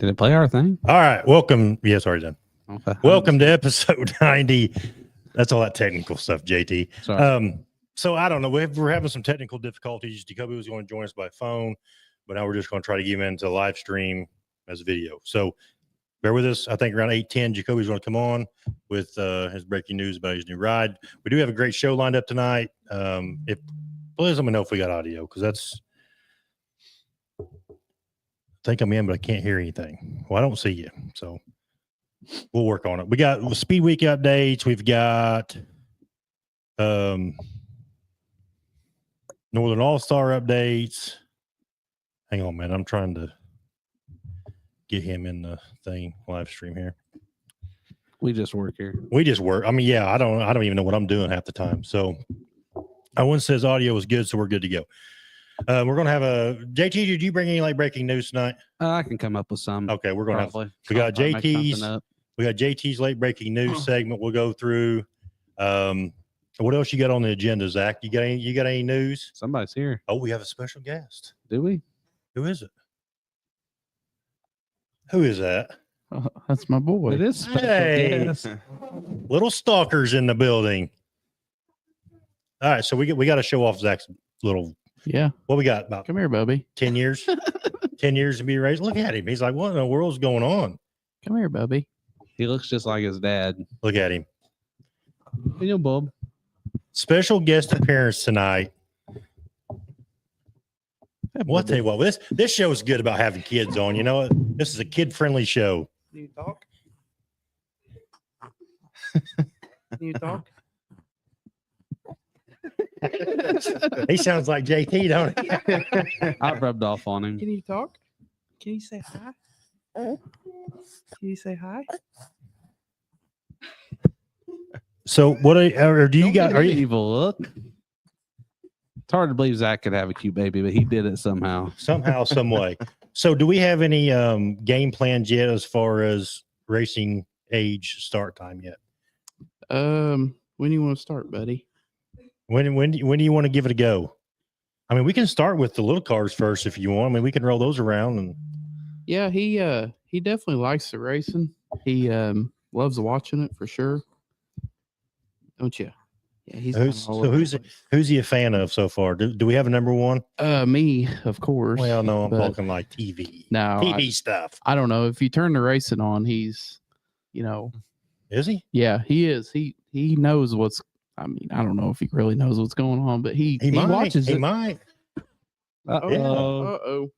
Did it play our thing? All right. Welcome. Yes, already done. Okay. Welcome to episode 90. That's all that technical stuff, JT. Sorry. So I don't know. We're having some technical difficulties. Jacoby was going to join us by phone, but now we're just going to try to get him into live stream as a video. So bear with us. I think around 8:10, Jacoby's going to come on with his breaking news about his new ride. We do have a great show lined up tonight. If please let me know if we got audio, because that's I think I'm in, but I can't hear anything. Well, I don't see you, so we'll work on it. We got Speed Week updates. We've got Northern All-Star updates. Hang on, man. I'm trying to get him in the thing live stream here. We just work here. We just work. I mean, yeah, I don't even know what I'm doing half the time. So Owen says audio is good, so we're good to go. We're gonna have a JT. Did you bring any late breaking news tonight? I can come up with some. Okay, we're gonna probably. have. We got JT's late breaking news segment. We'll go through. What else you got on the agenda, Zach? You got any news? Somebody's here. Oh, we have a special guest. Do we? Who is it? Who is that? That's my boy. It is special. Hey. Yes. Little stalkers in the building. All right, so we got to show off Zach's little. Yeah. What we got? About Come here, Bubby. 10 years. 10 years to be raised. Look at him. He's like, what in the world's going on? Come here, Bubby. He looks just like his dad. Look at him. You know, Bob. Special guest appearance tonight. Well, I'll tell you what, this show is good about having kids on. You know what? This is a kid-friendly show. Can you talk? Can you talk? He sounds like JT, don't he? I rubbed off on him. Can you talk? Can you say hi? Can you say hi? So what or do you got? Are you evil look? It's hard to believe Zach could have a cute baby, but he did it somehow. somehow, some way? So do we have any game plans yet as far as racing age start time yet? When do you want to start, buddy? When do you want to give it a go? I mean, we can start with the little cars first if you want. I mean, we can roll those around and. Yeah, he definitely likes the racing. He loves watching it for sure. Don't you? Yeah, he's who's he a fan of so far? Do we have a number one? Me, of course. Well, no, I'm talking like TV. No, TV stuff. I don't know. If you turn the racing on, he's, Is he? Yeah, he is. He knows what's. I mean, I don't know if he really knows what's going on, but he watches it. He might. Uh-oh.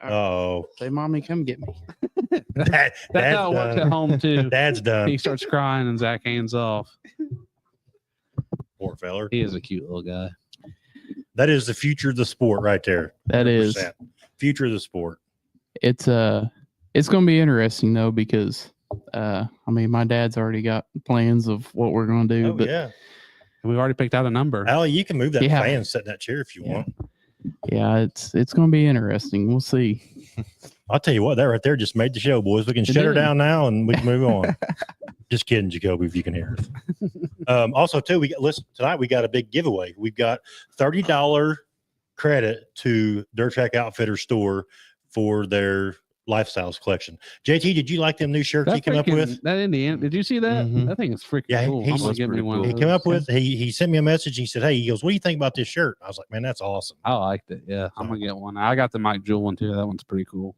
Oh, Say, Mommy, come get me. That's how it works at home too. Dad's done. He starts crying and Zach hands off. Poor feller. He is a cute little guy. That is the future of the sport right there. That 100%. is. Future of the sport. It's going to be interesting though, because I mean, my dad's already got plans of what we're going to do. Oh, but yeah. We've already picked out a number. Allie, you can move that Yeah. fan and sit in that chair if you want. Yeah, it's going to be interesting. We'll see. I'll tell you what, that right there just made the show, boys. We can shut her down now and we can move on. Just kidding, Jacoby, if you can hear us. Also, too, tonight we got a big giveaway. We've got $30 credit to Dirt Track Outfitter store for their lifestyles collection. JT, did you like them new shirts he came up with? That Indiana, did you see that? Mhm. That thing is freaking Yeah, cool. he's I'm gonna get me one. He of came those. up with, he sent me a message. He said, hey, he goes, what do you think about this shirt? I was like, man, that's awesome. I liked it. Yeah, I'm gonna get one. I got the Mike Jewell one too. That one's pretty cool.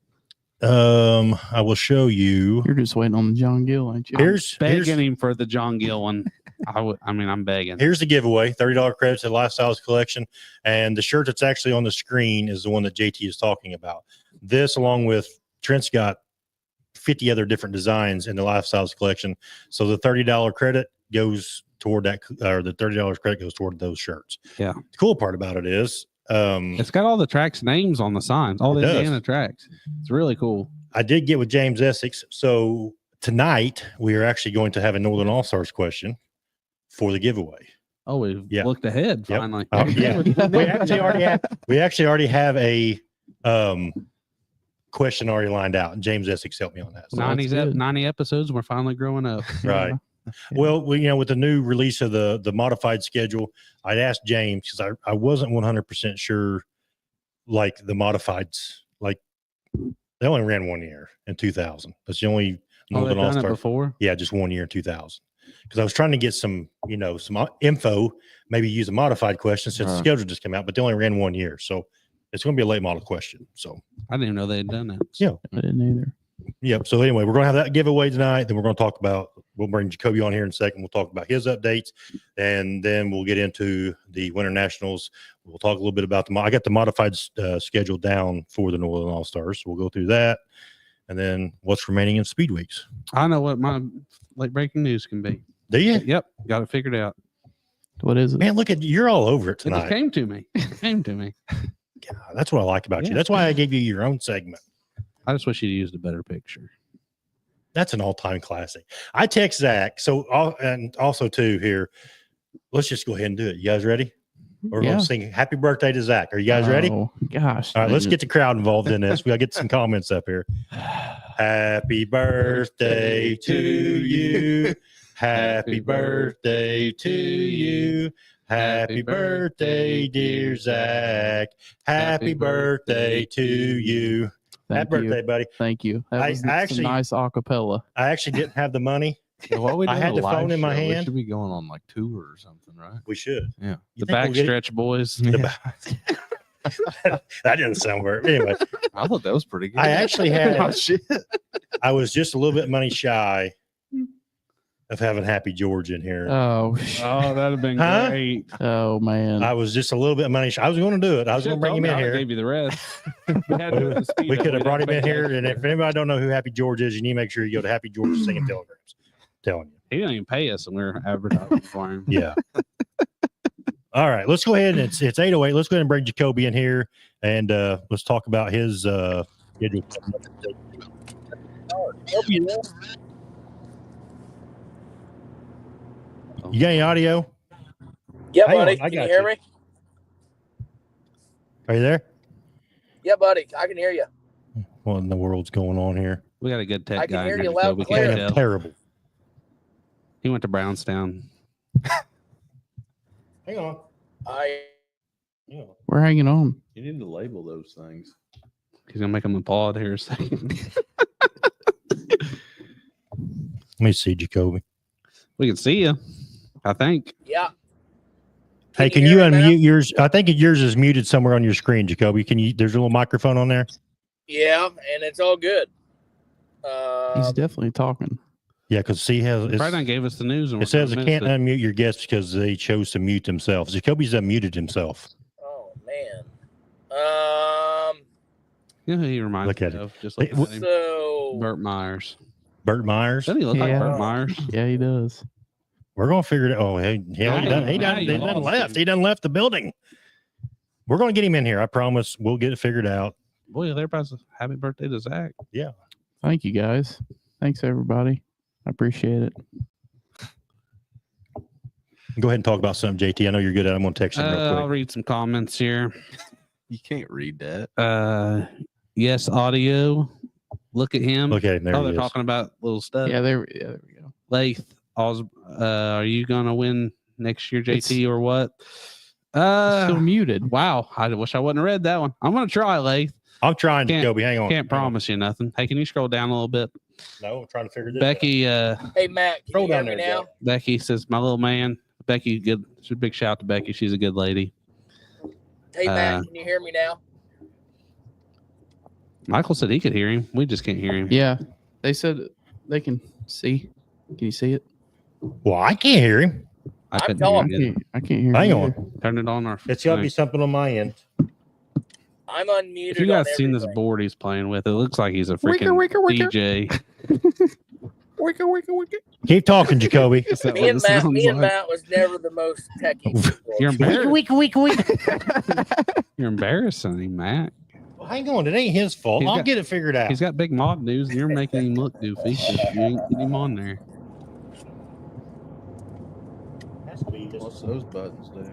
I will show you. You're just waiting on the John Gill, ain't you? Here's Begging him for the John Gill one. I'm begging. Here's the giveaway: $30 credit to the Lifestyles collection, and the shirt that's actually on the screen is the one that JT is talking about. This, along with Trent's got 50 other different designs in the Lifestyles collection. So the $30 credit goes toward that, or the $30 credit goes toward those shirts. Yeah. The cool part about it is, it's got all the tracks names on the signs, all the It does. Indiana tracks. It's really cool. I did get with James Essex. So tonight we are actually going to have a Northern All Stars question for the giveaway. Oh, we Yeah. looked ahead Yep. finally. Yeah. we actually already have a question already lined out, and James Essex helped me on that. So 90 episodes. We're finally growing up. right. Well, with the new release of the modified schedule, I'd asked James because I wasn't 100% sure, like the modifieds, like They only ran 1 year in 2000. That's the only Oh, they've Northern All done it Star. before. Yeah, just 1 year in 2000. Because I was trying to get some, some info, maybe use a modified question since the schedule just came out, but they only ran 1 year. So it's going to be a late model question. So I didn't even know they had done that. Yeah. I didn't either. Yep. So anyway, we're going to have that giveaway tonight. Then we're going to talk about, we'll bring Jacoby on here in a second. We'll talk about his updates, and then we'll get into the Winter Nationals. We'll talk a little bit about I got the modified schedule down for the Northern All Stars. So we'll go through that, and then what's remaining in Speed Weeks. I know what my late breaking news can be. Do you? Yep, got it figured out. What is it? Man, look at you're all over it It just tonight. came to me. It came to me. God, that's what I like about you. Yeah. That's why I gave you your own segment. I just wish you'd used a better picture. That's an all-time classic. I text Zach. So, and also too here, let's just go ahead and do it. You guys ready? We're going to sing "Happy Birthday" to Zach. Are you guys ready? Oh, gosh. All right, let's get the crowd involved in this. We got to get some comments up here. Happy birthday to you. Happy birthday to you. Happy birthday, dear Zach. Happy birthday to you. Happy birthday, buddy. Thank you. That I was some actually- nice acapella. I actually didn't have the money. What we I doing, had a the live phone in my show? We hand. should be going on like tour or something, right? We should. Yeah. You The think we'll get it? backstretch boys. That didn't sound very. Anyway, I thought that was pretty good. I actually Oh, had. shit. I was just a little bit money shy of having Happy George in here. Oh, Oh, that'd have been Huh? great. oh man. I was just a little bit money shy. I was going to do it. I was going to bring him in here. Gave you the rest. We We could have brought him in here. And if anybody don't know who Happy George is, you need to make sure you go to Happy George Singing Telegrams. Telling you. He didn't even pay us, and we were advertising for him. Yeah. All right. Let's go ahead. It's 8:08. Let's go ahead and bring Jacoby in here, and let's talk about his. You got any audio? Yeah, Hang on, buddy. I Can you got hear you. me? Are you there? Yeah, buddy. I can hear you. What in the world's going on here? We got a good tech I can guy. hear in you here, loud so and we clear. can't Man, tell. terrible. He went to Brownstown. Hang on. We're hanging on. You need to label those things. He's gonna make him applaud here a second. Let me see, Jacoby. We can see you. I think. Yeah. Hey, can you hear me now? unmute yours? I think yours is muted somewhere on your screen, Jacoby. Can you? There's a little microphone on there. Yeah, and it's all good. He's definitely talking. Yeah, because see, Probably done gave us the news. And it we're says it gonna can't miss unmute your guests because they chose to mute themselves. Jacoby's unmuted himself. Oh man. You know who he reminds Look me at it. of? Just Hey, like him. So Burt Myers. Burt Myers. Doesn't he look like Yeah. Burt Myers? Yeah, he does. We're gonna figure it out. Oh, hey, hell, he done. He Now done. you He done lost left. him. He done left the building. We're gonna get him in here. I promise. We'll get it figured out. Boy, everybody's happy birthday to Zach. Thank you guys. Thanks everybody. I appreciate it. Go ahead and talk about something, JT. I know you're good at it. I'm gonna text him real I'll quick. read some comments here. You can't read that. Yes, audio. Look at him. Okay, there Oh, he they're is. talking about little stuff. Yeah, there we go. Lath, are you gonna win next year, JT, It's- or what? Still muted. Wow. I wish I wouldn't have read that one. I'm gonna try, Lath. I'm trying, Can't- Jacoby. Hang on. Can't Hang on. promise you nothing. Hey, can you scroll down a little bit? No, I'm trying to figure this out. Becky, hey Matt, can Scroll you hear down me there, now? Jack. Becky says, my little man. Becky, good. It's a big shout out to Becky. She's a good lady. Hey Matt, can you hear me now? Michael said he could hear him. We just can't hear him. Yeah. They said they can see. Can you see it? Well, I can't hear him. I I'm couldn't I hear talking. him. can't, I can't hear Hang you on. either. Turn it on our. It's got to be something on my end. I'm unmuted. If you guys on seen this everything. board he's playing with, it looks like he's a Wicker, freaking wicker, wicker. DJ. Wicker, wicker, wicker. Keep talking, Jacoby. Is that Me what and it Matt, sounds me and like? Matt was never the most techy. You're people. embarrassing. You're embarrassing him, Matt. Well, hang on. It ain't his fault. He's I'll got- get it figured out. He's got big mod news, and you're making him look goofy. 'Cause you ain't getting him on there. What's those buttons do?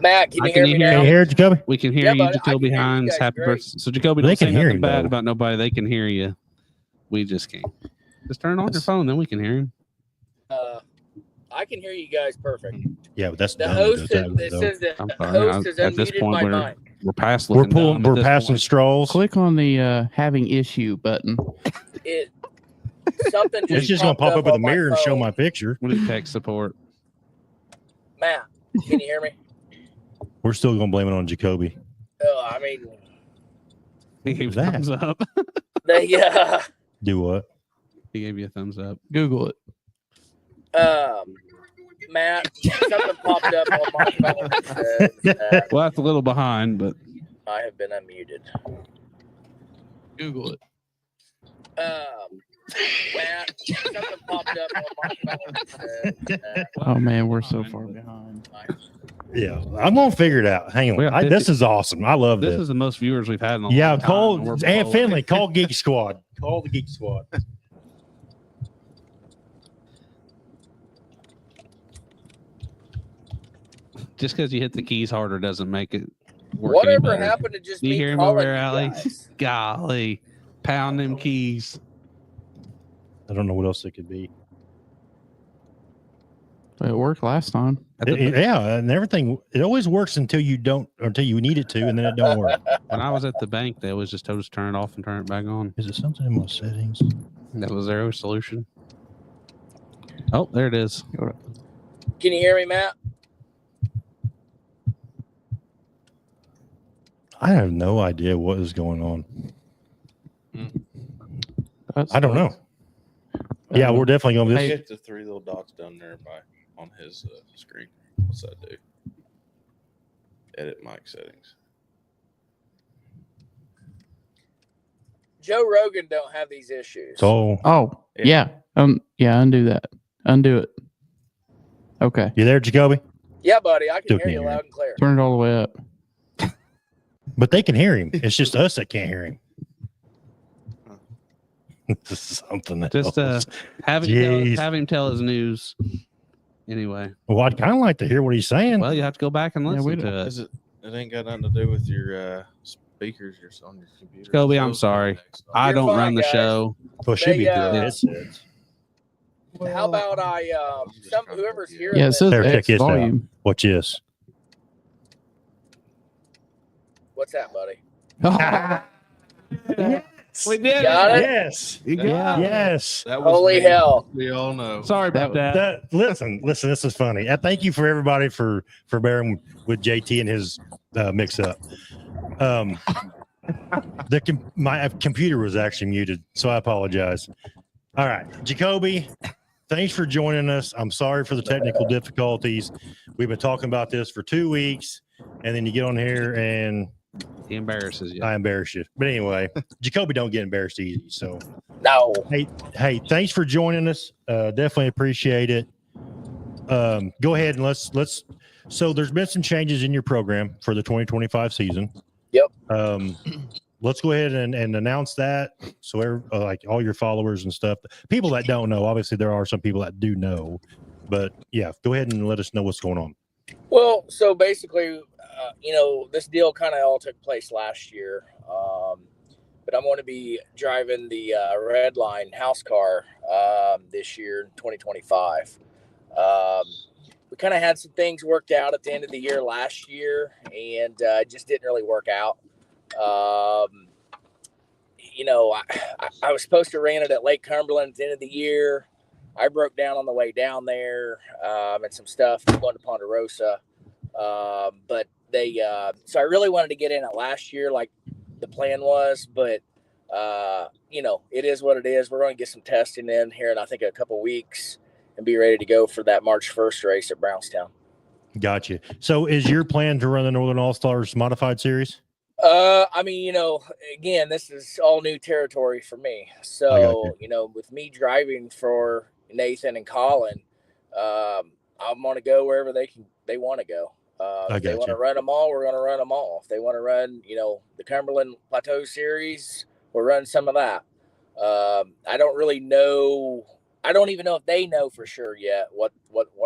Matt, can you hear me Can now? you hear it, Jacoby? We can hear Yeah, you, buddy, I Jacoby can hear you Hines. guys Happy great. birthday. So, Jacoby, They don't say can hear nothing him, bad though. about nobody. They can hear you. We just can't. Just turn it on your Yes. phone, then we can hear him. I can hear you guys perfect. Yeah, but that's The dumb. host That is, way, it though. says that I'm the sorry. host has At this unmuted point, my mic. we're past we're looking dumb at we're this passing point. strolls. Click on the having issue button. It something just It's just gonna popped pop up with a on my mirror and show phone. my picture. We'll do tech support. Matt, can you hear me? We're still gonna blame it on Jacoby. I mean, He gave was you a that? thumbs up. they Do what? He gave you a thumbs up. Google it. Matt, something popped up on my phone that says that Well, that's a little behind, but I have been unmuted. Google it. Matt, something popped up on my phone that says that Oh man, we're so far behind. Yeah, I'm gonna figure it out. Hang We on. got This 50 is awesome. I love this this. is the most viewers we've had in a Yeah, long time. call and we're Aunt below Finley. it. Call Geek Squad. Call the Geek Squad. Just because you hit the keys harder doesn't make it work. any whatever better. happened to just Do you me hear him calling over there, you Allie? guys? Golly, pound them keys. I don't know what else it could be. It worked last time. Yeah, and everything. It always works until you don't, or until you need it to, and then it don't work. When I was at the bank, they always just told us to turn it off and turn it back on. Is it something in my settings? That was their solution. Oh, there it is. Can you hear me, Matt? I have no idea what is going on. That's I don't know. Yeah, we're definitely gonna. Hey. Hit the three little dots down there on his screen. What's that do? Edit mic settings. Joe Rogan don't have these issues. So Oh yeah. Yeah. Undo that. Undo it. Okay. you there, Jacoby? Yeah, buddy, I can Still hear you can't hear loud and clear. Turn it all the way up. But they can hear him. It's just us that can't hear him. This is something that Just have Jeez. him tell his news. Anyway, Well, I'd kind of like to hear what he's saying. well, you have to go back and Yeah, listen we to it. Is it? It ain't got nothing to do with your speakers on your computer. Jacoby, I'm sorry. I You're don't fine, run the guys. show. Well, it should be They, through our uh, headsets. How about whoever's hearing Yeah, it this, says There, check X this out. volume. Watch this. what's that, buddy? We did Got it? Yes. You got Yeah. it. Yes. That Holy me. hell. We all know. Sorry about that. Listen. This is funny. Thank you for everybody for bearing with JT and his mix up. My computer was actually muted, so I apologize. All right, Jacoby, thanks for joining us. I'm sorry for the technical difficulties. We've been talking about this for 2 weeks, and then you get on here and He embarrasses you. I embarrass you. But anyway, Jacoby don't get embarrassed easy. So No. hey, thanks for joining us. Definitely appreciate it. Go ahead and let's. So there's been some changes in your program for the 2025 season. Yep. Let's go ahead and announce that. So like all your followers and stuff, people that don't know, obviously there are some people that do know, but yeah, go ahead and let us know what's going on. Well, so basically, this deal kind of all took place last year. But I'm going to be driving the Red Line house car this year in 2025. We kind of had some things worked out at the end of the year last year, and it just didn't really work out. I was supposed to rent it at Lake Cumberland at the end of the year. I broke down on the way down there, and some stuff going to Ponderosa. But so I really wanted to get in it last year, like the plan was, but it is what it is. We're going to get some testing in here in, I think, a couple weeks and be ready to go for that March 1st race at Brownstown. Gotcha. So is your plan to run the Northern All-Stars Modified Series? Again, this is all new territory for me. So, with me driving for Nathan and Colin, I'm going to go wherever they want to go. If they want to run them all, we're going to run them all. If they want to run, the Cumberland Plateau Series, we'll run some of that. I don't really know. I don't even know if they know for sure yet what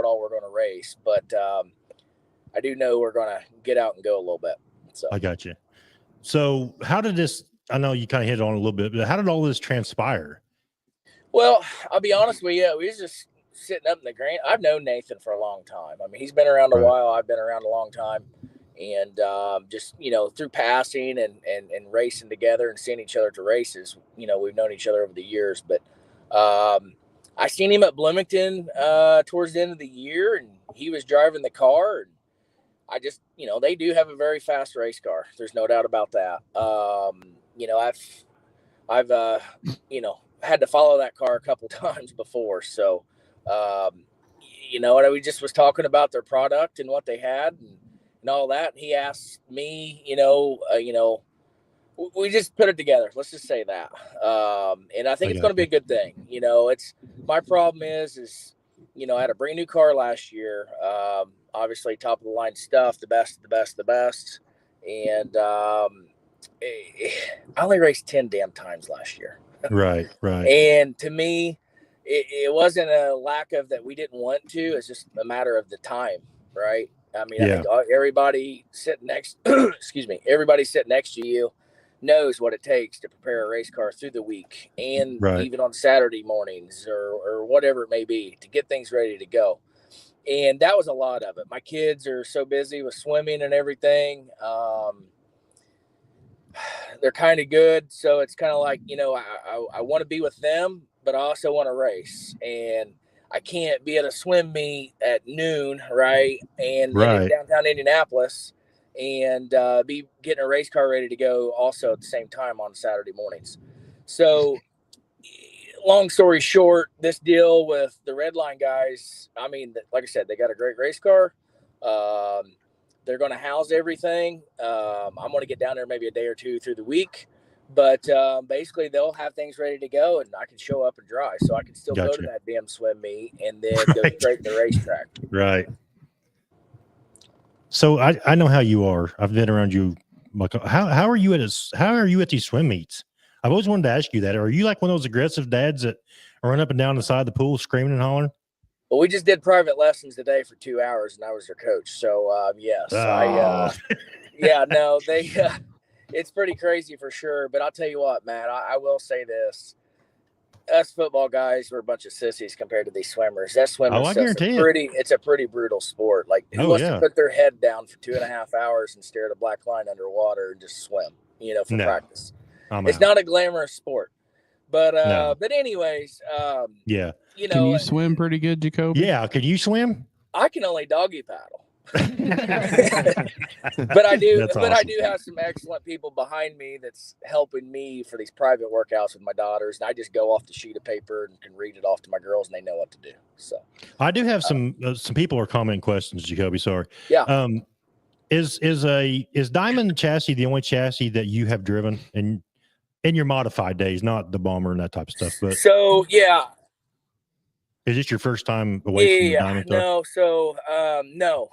all we're going to race, but I do know we're going to get out and go a little bit. So I got you. So how did this? I know you kind of hit it on a little bit, but how did all this transpire? Well, I'll be honest with you. We was just sitting up in the green. I've known Nathan for a long time. I mean, he's been around a while. I've been around a long time. And just, through passing and racing together and seeing each other to races, we've known each other over the years. But I seen him at Bloomington towards the end of the year, and he was driving the car. And I just, they do have a very fast race car. There's no doubt about that. I've had to follow that car a couple times before. So, we just was talking about their product and what they had and all that. And he asked me, we just put it together. Let's just say that. And I think it's going to be a good thing. It's my problem is, I had a brand new car last year. Obviously top of the line stuff, the best. And I only raced 10 damn times last year. Right. And to me, it wasn't a lack of that we didn't want to. It's just a matter of the time, right? I mean, I think everybody sitting next, everybody sitting next to you knows what it takes to prepare a race car through the week and even on Saturday mornings or whatever it may be to get things ready to go. And that was a lot of it. My kids are so busy with swimming and everything. They're kind of good. So it's kind of like, I want to be with them, but I also want to race. And I can't be at a swim meet at noon, right? And in downtown Indianapolis and be getting a race car ready to go also at the same time on Saturday mornings. So long story short, this deal with the Red Line guys, I mean, like I said, they got a great race car. They're going to house everything. I'm going to get down there maybe a day or two through the week. But basically, they'll have things ready to go, and I can show up and drive. So I can still go to that damn swim meet and then go straight to the racetrack. Right. So I know how you are. I've been around you. How are you at these swim meets? I've always wanted to ask you that. Are you like one of those aggressive dads that run up and down the side of the pool screaming and hollering? Well, we just did private lessons today for 2 hours, and I was their coach. So yes, it's pretty crazy for sure. But I'll tell you what, Matt, I will say this. Us football guys were a bunch of sissies compared to these swimmers. That swimming it's a pretty brutal sport. Like who wants to put their head down for 2.5 hours and stare at a black line underwater and just swim, for practice. It's not a glamorous sport. But but anyways, can you swim pretty good, Jacoby? Yeah, can you swim? I can only doggy paddle. but I do have some excellent people behind me that's helping me for these private workouts with my daughters, and I just go off the sheet of paper and can read it off to my girls, and they know what to do. So I do have some people are commenting questions, Jacoby. Sorry. Yeah. Is Diamond chassis the only chassis that you have driven in your modified days, not the bomber and that type of stuff? But so yeah. Is this your first time away from the Diamond car? No. So, no.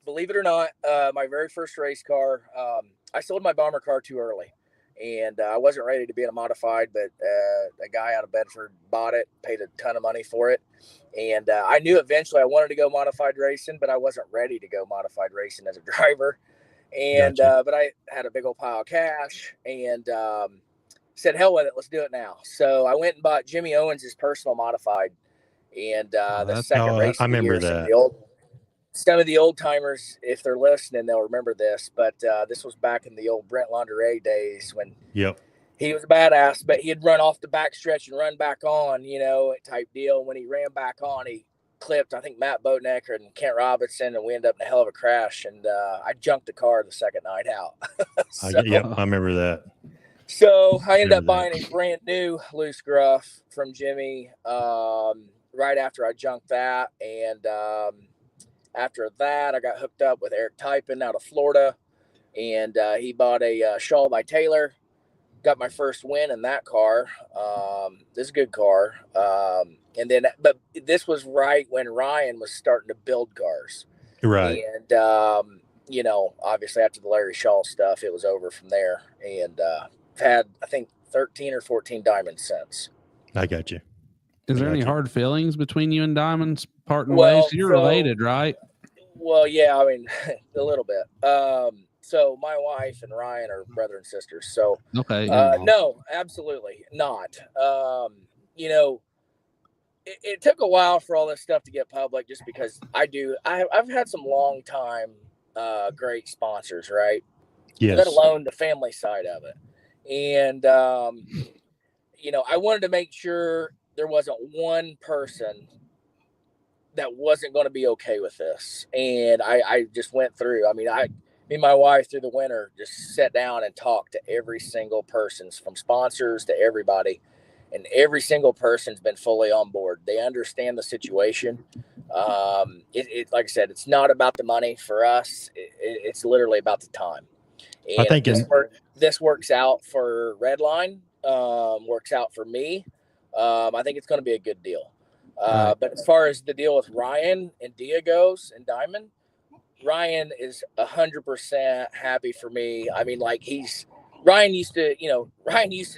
Believe it or not, my very first race car, I sold my bomber car too early. And I wasn't ready to be in a modified, but a guy out of Bedford bought it, paid a ton of money for it. And I knew eventually I wanted to go modified racing, but I wasn't ready to go modified racing as a driver. And but I had a big old pile of cash and said, hell with it, let's do it now. So I went and bought Jimmy Owens' personal modified, and the second race. I remember that. Some of the old timers, if they're listening, they'll remember this. But this was back in the old Brent Launderet days when he was a badass, but he'd run off the backstretch and run back on, type deal. When he ran back on, he clipped, I think, Matt Boatnecker and Kent Robinson, and we ended up in a hell of a crash. And I junked the car the second night out. I remember that. So I ended up buying a brand new loose gruff from Jimmy right after I junked that. And after that, I got hooked up with Eric Typin out of Florida. And he bought a Shaw by Taylor. Got my first win in that car. This is a good car. And then, but this was right when Ryan was starting to build cars. Right. And, obviously after the Larry Shaw stuff, it was over from there. And, had I think 13 or 14 diamonds since. I got you. Is there any hard feelings between you and Diamonds parting ways? You're related, right? Well, yeah, I mean a little bit. So my wife and Ryan are brother and sisters. So okay, no, absolutely not. it took a while for all this stuff to get public, just because I've had some long time great sponsors, right? Yes. Let alone the family side of it. And I wanted to make sure there wasn't one person that wasn't going to be okay with this. And I just went through. I mean, me and my wife through the winter just sat down and talked to every single person, from sponsors to everybody. And every single person's been fully on board. They understand the situation. Like I said, it's not about the money for us. It's literally about the time. And I think this works out for Redline, works out for me. I think it's going to be a good deal. Right. But as far as the deal with Ryan and Dia goes, and Diamond, Ryan is 100% happy for me. I mean, like Ryan used to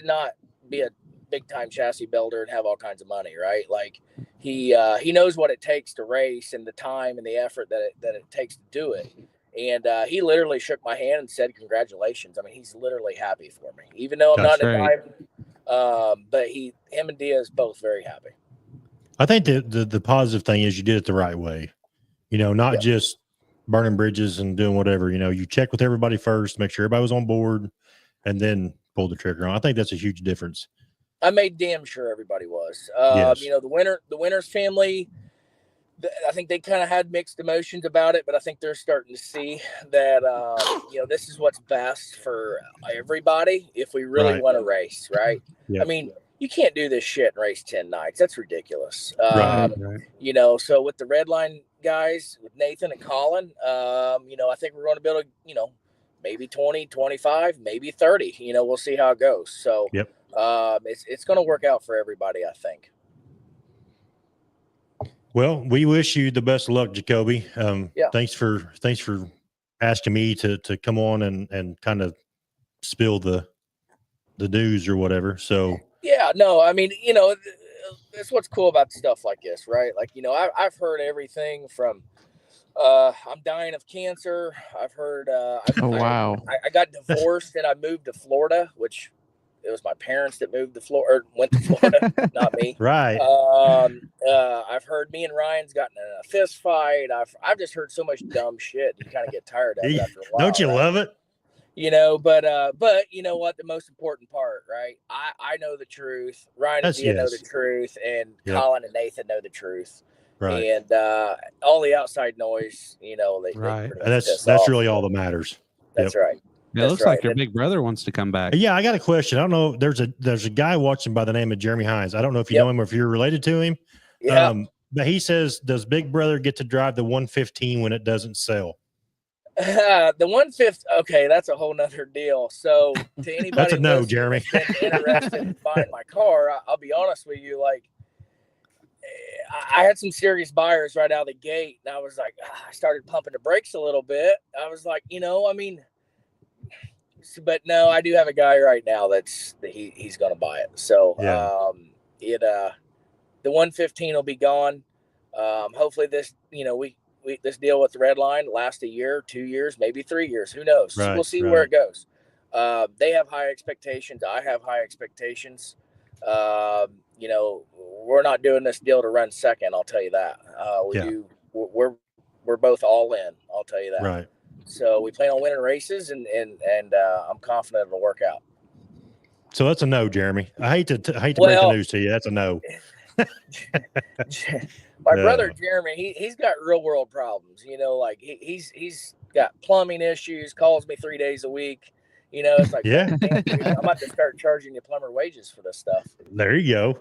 not be a big time chassis builder and have all kinds of money, right? Like he knows what it takes to race and the time and the effort that it takes to do it. And he literally shook my hand and said, "Congratulations." I mean, he's literally happy for me, even though I'm not in a diamond. But him and Dia is both very happy. I think the positive thing is you did it the right way. Not just burning bridges and doing whatever. You check with everybody first, make sure everybody was on board, and then pull the trigger on. I think that's a huge difference. I made damn sure everybody was. Yes. The Winters family, I think they kind of had mixed emotions about it, but I think they're starting to see that this is what's best for everybody if we really want to race, right? Yep. I mean, you can't do this shit and race 10 nights. That's ridiculous. Right. So with the Redline guys, with Nathan and Colin, I think we're going to be able to, maybe 20, 25, maybe 30. We'll see how it goes. So yep. It's going to work out for everybody, I think. Well, we wish you the best of luck, Jacoby. Thanks for asking me to come on and kind of spill the news or whatever. So yeah, no, I mean, that's what's cool about stuff like this, right? Like, I've heard everything from I'm dying of cancer. I've heard wow. I got divorced and I moved to Florida, which it was my parents that moved to Florida, or went to Florida, not me. Right. I've heard me and Ryan's gotten in a fist fight. I've just heard so much dumb shit. You kind of get tired of it after a while. Don't you love it? But you know what? The most important part, right? I know the truth. Ryan and Dia know the truth, and Colin and Nathan know the truth. Right. And all the outside noise, right. That's really all that matters. That's right. Yeah, it looks like your big brother wants to come back. Yeah, I got a question. I don't know. There's a guy watching by the name of Jacoby Hines. I don't know if you know him or if you're related to him. Yeah. But he says, does Big Brother get to drive the 115 when it doesn't sell? The 150. Okay, that's a whole nother deal. So to anybody that's a no, Jeremy. interested in buying my car, I'll be honest with you. Like, I had some serious buyers right out of the gate, and I was like, I started pumping the brakes a little bit. I was like, but no, I do have a guy right now he's going to buy it. So the 115 will be gone. Hopefully this, this deal with the Redline lasts a year, 2 years, maybe 3 years. Who knows? Right, we'll see where it goes. They have high expectations. I have high expectations. We're not doing this deal to run second. I'll tell you that. We're both all in. I'll tell you that. Right. So we plan on winning races, and I'm confident it'll work out. So that's a no, Jeremy. I hate to break the news to you. That's a no. My brother Jeremy, he's got real world problems. Like he's got plumbing issues. Calls me 3 days a week. It's like, yeah, damn, dude, I'm about to start charging you plumber wages for this stuff. There you go.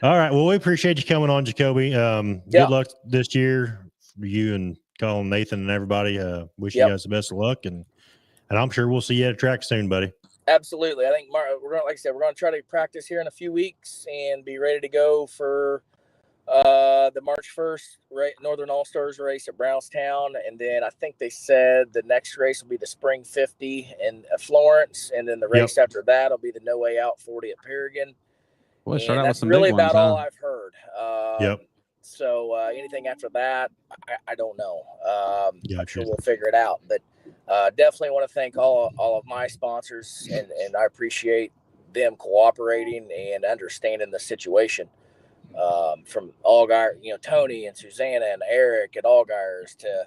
All right. Well, we appreciate you coming on, Jacoby. Good luck this year for you and Colin, Nathan, and everybody. Wish you guys the best of luck, and I'm sure we'll see you at a track soon, buddy. Absolutely. I think we're going to try to practice here in a few weeks and be ready to go for the March 1st Northern All-Stars race at Brownstown. And then I think they said the next race will be the Spring 50 in Florence. And then the race after that will be the No Way Out 40 at Paragon. Well, start out with some really big ones, about all I've heard. Yep. So anything after that, I don't know. Gotcha. I'm sure we'll figure it out. But definitely want to thank all of my sponsors, and I appreciate them cooperating and understanding the situation. From Allgaier, Tony and Susanna and Eric at Allgaiers to,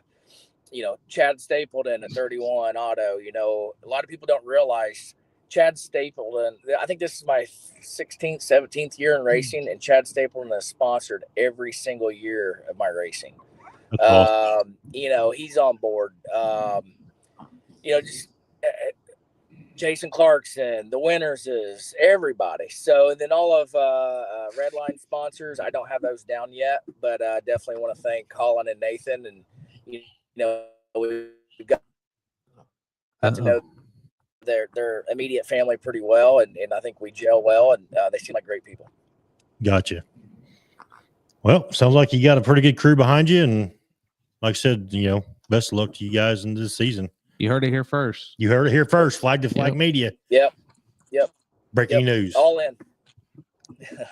Chad Stapleton at 31 Auto. A lot of people don't realize Chad Stapleton, I think this is my 16th, 17th year in racing, and Chad Stapleton has sponsored every single year of my racing. That's awesome. He's on board. Just Jason Clarkson, the Winners is everybody. So, and then all of Redline sponsors, I don't have those down yet, but definitely want to thank Colin and Nathan. And, we've got to know their immediate family pretty well. And I think we gel well, and they seem like great people. Gotcha. Well, sounds like you got a pretty good crew behind you. And like I said, best of luck to you guys in this season. You heard it here first. You heard it here first. Flag to Flag Media. Yep. Breaking news. All in.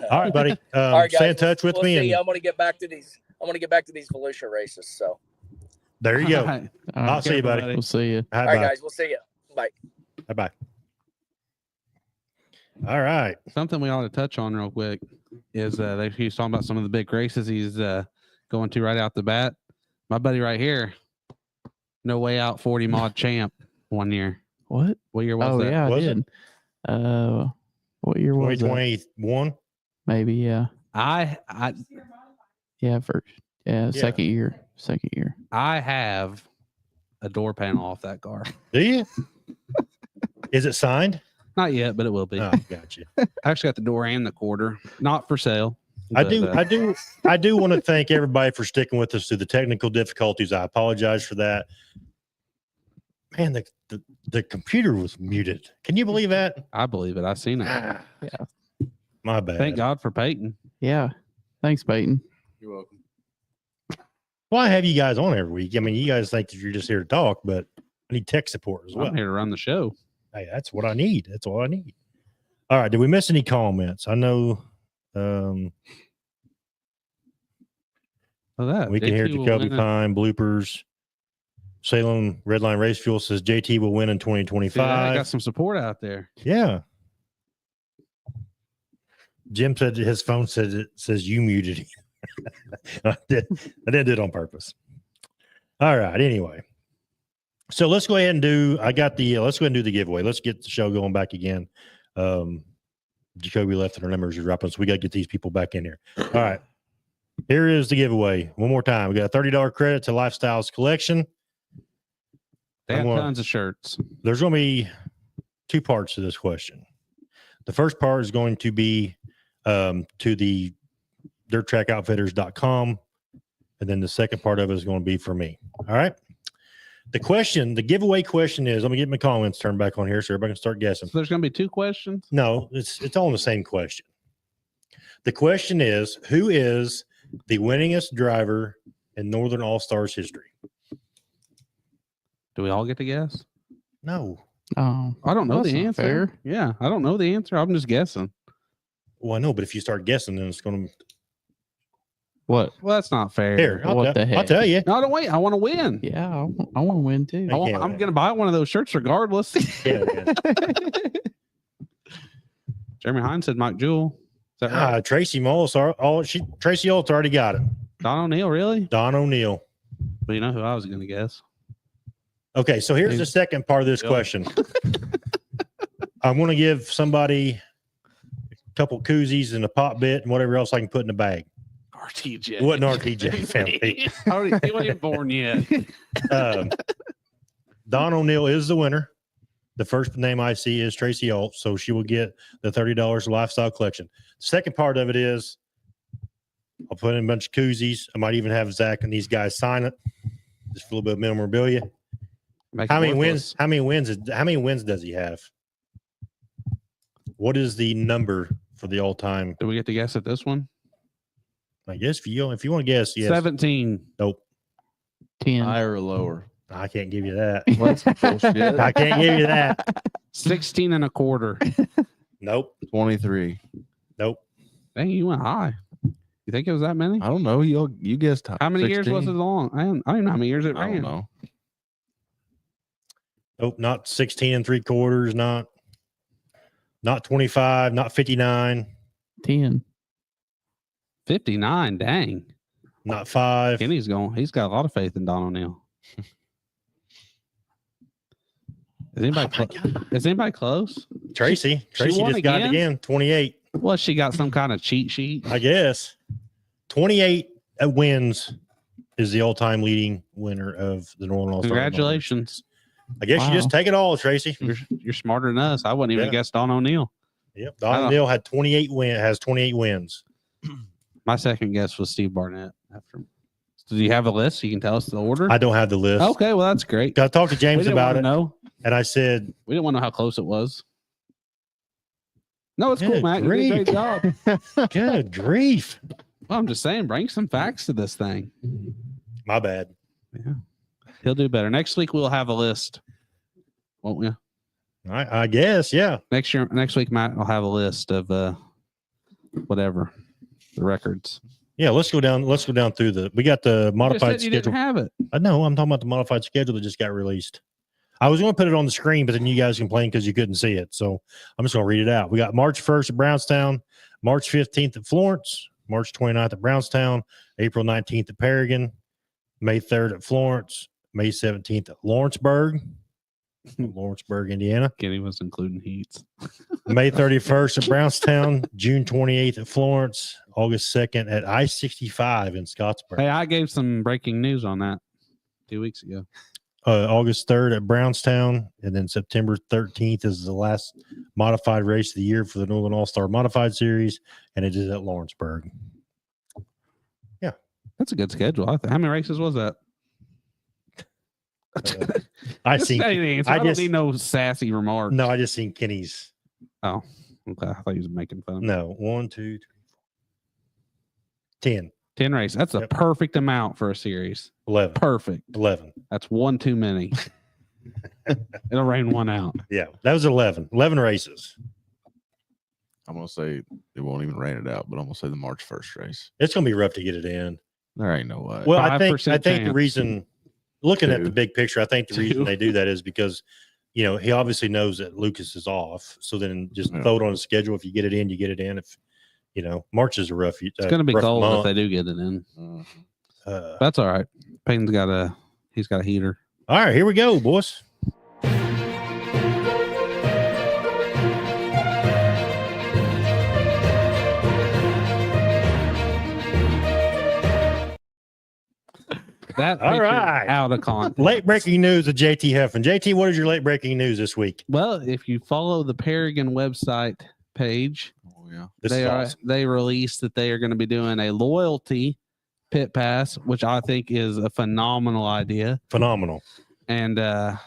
All right, buddy. All right, guys, stay in touch with me. See. I'm going to get back to these. Volusia races. So there you go. Right. I'll see you, buddy. We'll see you. all right, guys. We'll see you. Bye. Bye. All right. Something we ought to touch on real quick is he's talking about some of the big races he's going to right out the bat. My buddy right here, No Way Out 40 mod champ 1 year. What? What year was Oh, that? yeah, I did. What year was that? 2021? Maybe, yeah. Yeah, first. Yeah, second year. I have a door panel off that car. Do you? Is it signed? Not yet, but it will be. Oh, gotcha. I actually got the door and the quarter. Not for sale. I but, do want to thank everybody for sticking with us through the technical difficulties. I apologize for that. Man, the computer was muted. Can you believe that? I believe it. I've seen it. Yeah. My bad. Thank God for Peyton. Yeah. Thanks, Peyton. You're welcome. Well, I have you guys on every week. I mean, you guys think that you're just here to talk, but I need tech support as well. I'm here to run the show. Hey, that's what I need. That's all I need. All right. Did we miss any comments? I know we can hear Jacoby Hines bloopers. Salem Redline Race Fuel says JT will win in 2025. I got some support out there. Yeah. Jim said his phone says you muted him. I didn't do it on purpose. All right. Anyway, so let's go ahead and do. Let's go ahead and do the giveaway. Let's get the show going back again. Jacoby left and our numbers are dropping, so we got to get these people back in here. All right. Here is the giveaway. One more time. We got a $30 credit to Lifestyles Collection. They have tons of shirts. There's going to be two parts to this question. The first part is going to be to the dirttrackoutfitters.com. And then the second part of it is going to be for me. All right. The giveaway question is, let me get my comments turned back on here so everybody can start guessing. So there's going to be two questions? No, it's all in the same question. The question is, who is the winningest driver in Northern All-Stars history? Do we all get to guess? No. Oh, I don't know the answer. Fair. Yeah, I don't know the answer. I'm just guessing. Well, I know, but if you start guessing, then it's going to. What? Well, that's not fair. Here, What the heck? I'll tell you. No, don't wait. I want to win. Yeah, I want to win too. I'm going to buy one of those shirts regardless. Yeah. Jeremy Hines said Mike Jewell. Is that right? Tracy Mullis. Tracy Oltz already got it. Don O'Neill, really? Don O'Neill. Well, you know who I was going to guess. Okay, so here's the second part of this question. I'm going to give somebody a couple koozies and a pop bit and whatever else I can put in the bag. RTJ. It wasn't RTJ family. He wasn't even born yet. Don O'Neill is the winner. The first name I see is Tracy Alt, so she will get the $30 Lifestyle Collection. Second part of it is I'll put in a bunch of koozies. I might even have Zach and these guys sign it just for a little bit of memorabilia. How many wins does he have? What is the number for the all-time? Do we get to guess at this one? I guess if you want to guess, yes. 17. Nope. 10. Higher or lower? I can't give you that. That's bullshit. I can't give you that. 16 and a quarter. Nope. 23. Nope. Dang, you went high. You think it was that many? I don't know. You guessed How many 16? years was it long? I don't know how many years it I ran. don't know. Nope. Not 16 and 3/4. Not. Not 25, not 59, 10. 59. Dang. not 5. Kenny's going. He's got a lot of faith in Don O'Neill. Is anybody close? Tracy she won just got it again? again. 28, Well, she got some kind of cheat sheet. I guess. 28 wins is the all-time leading winner of the Northern All-Star. Congratulations. I guess you just Wow. take it all, Tracy. You're smarter than us. I wouldn't even Yeah. guess Don O'Neill. Yep. Don O'Neill had 28 wins. My second guess was Steve Barnett. After, do you have a list? You can tell us the order. I don't have the list. Okay, well that's great. I talked to We James didn't about wanna it, know. and I said, We didn't want to know how close it was. No, it's cool, Good Matt. You did a great job. good grief. Well, I'm just saying, bring some facts to this thing. My bad. Yeah, he'll do better. Next week we'll have a list, won't we? I guess, yeah. Next week, Matt will have a list of whatever the records. Yeah, let's go down through we got the You modified just said you schedule. didn't have it. I know, I'm talking about the modified schedule that just got released. I was going to put it on the screen, but then you guys complained because you couldn't see it. So I'm just going to read it out. We got March 1st at Brownstown, March 15th at Florence, March 29th at Brownstown, April 19th at Paragon, May 3rd at Florence, May 17th at Lawrenceburg, Indiana, Kenny was including heats. May 31st at Brownstown, June 28th at Florence, August 2nd at I-65 in Scottsburg. Hey, I gave some breaking news on that 2 weeks ago. August 3rd at Brownstown, and then September 13th is the last modified race of the year for the Northern All-Star Modified Series, and it is at Lawrenceburg. Yeah. That's a good schedule. How many races was that? I Just seen. say the answer. I I don't just- need no sassy remarks. No, I just seen Kenny's. Oh, okay. I thought he was making fun. No, 1, 2, 3, 4, 10, 10 races. That's a Yep. perfect amount for a series. 11, Perfect. 11. That's one too many. It'll rain one out. Yeah, that was 11 races. I'm gonna say it won't even rain it out, but I'm gonna say the March 1st race. It's going to be rough to get it in. There ain't no way. Well, I think 5% the chance. reason, looking at the Two. big picture, I think the reason Two. they do that is because, he obviously knows that Lucas is off. So then just Yeah. throw it on the schedule. If you get it in, you get it in. If, March is a rough. It's going to be rough cold month. if they do get it in. Mhm. That's all right. Payne's he's got a heater. All right, here we go, boys. That All picture right. out of context. Late breaking news of JT Heffin. JT, what is your late breaking news this week? Well, if you follow the Paragon website page, Oh yeah. This is awesome. they released that they are going to be doing a loyalty pit pass, which I think is a phenomenal idea. Phenomenal. And I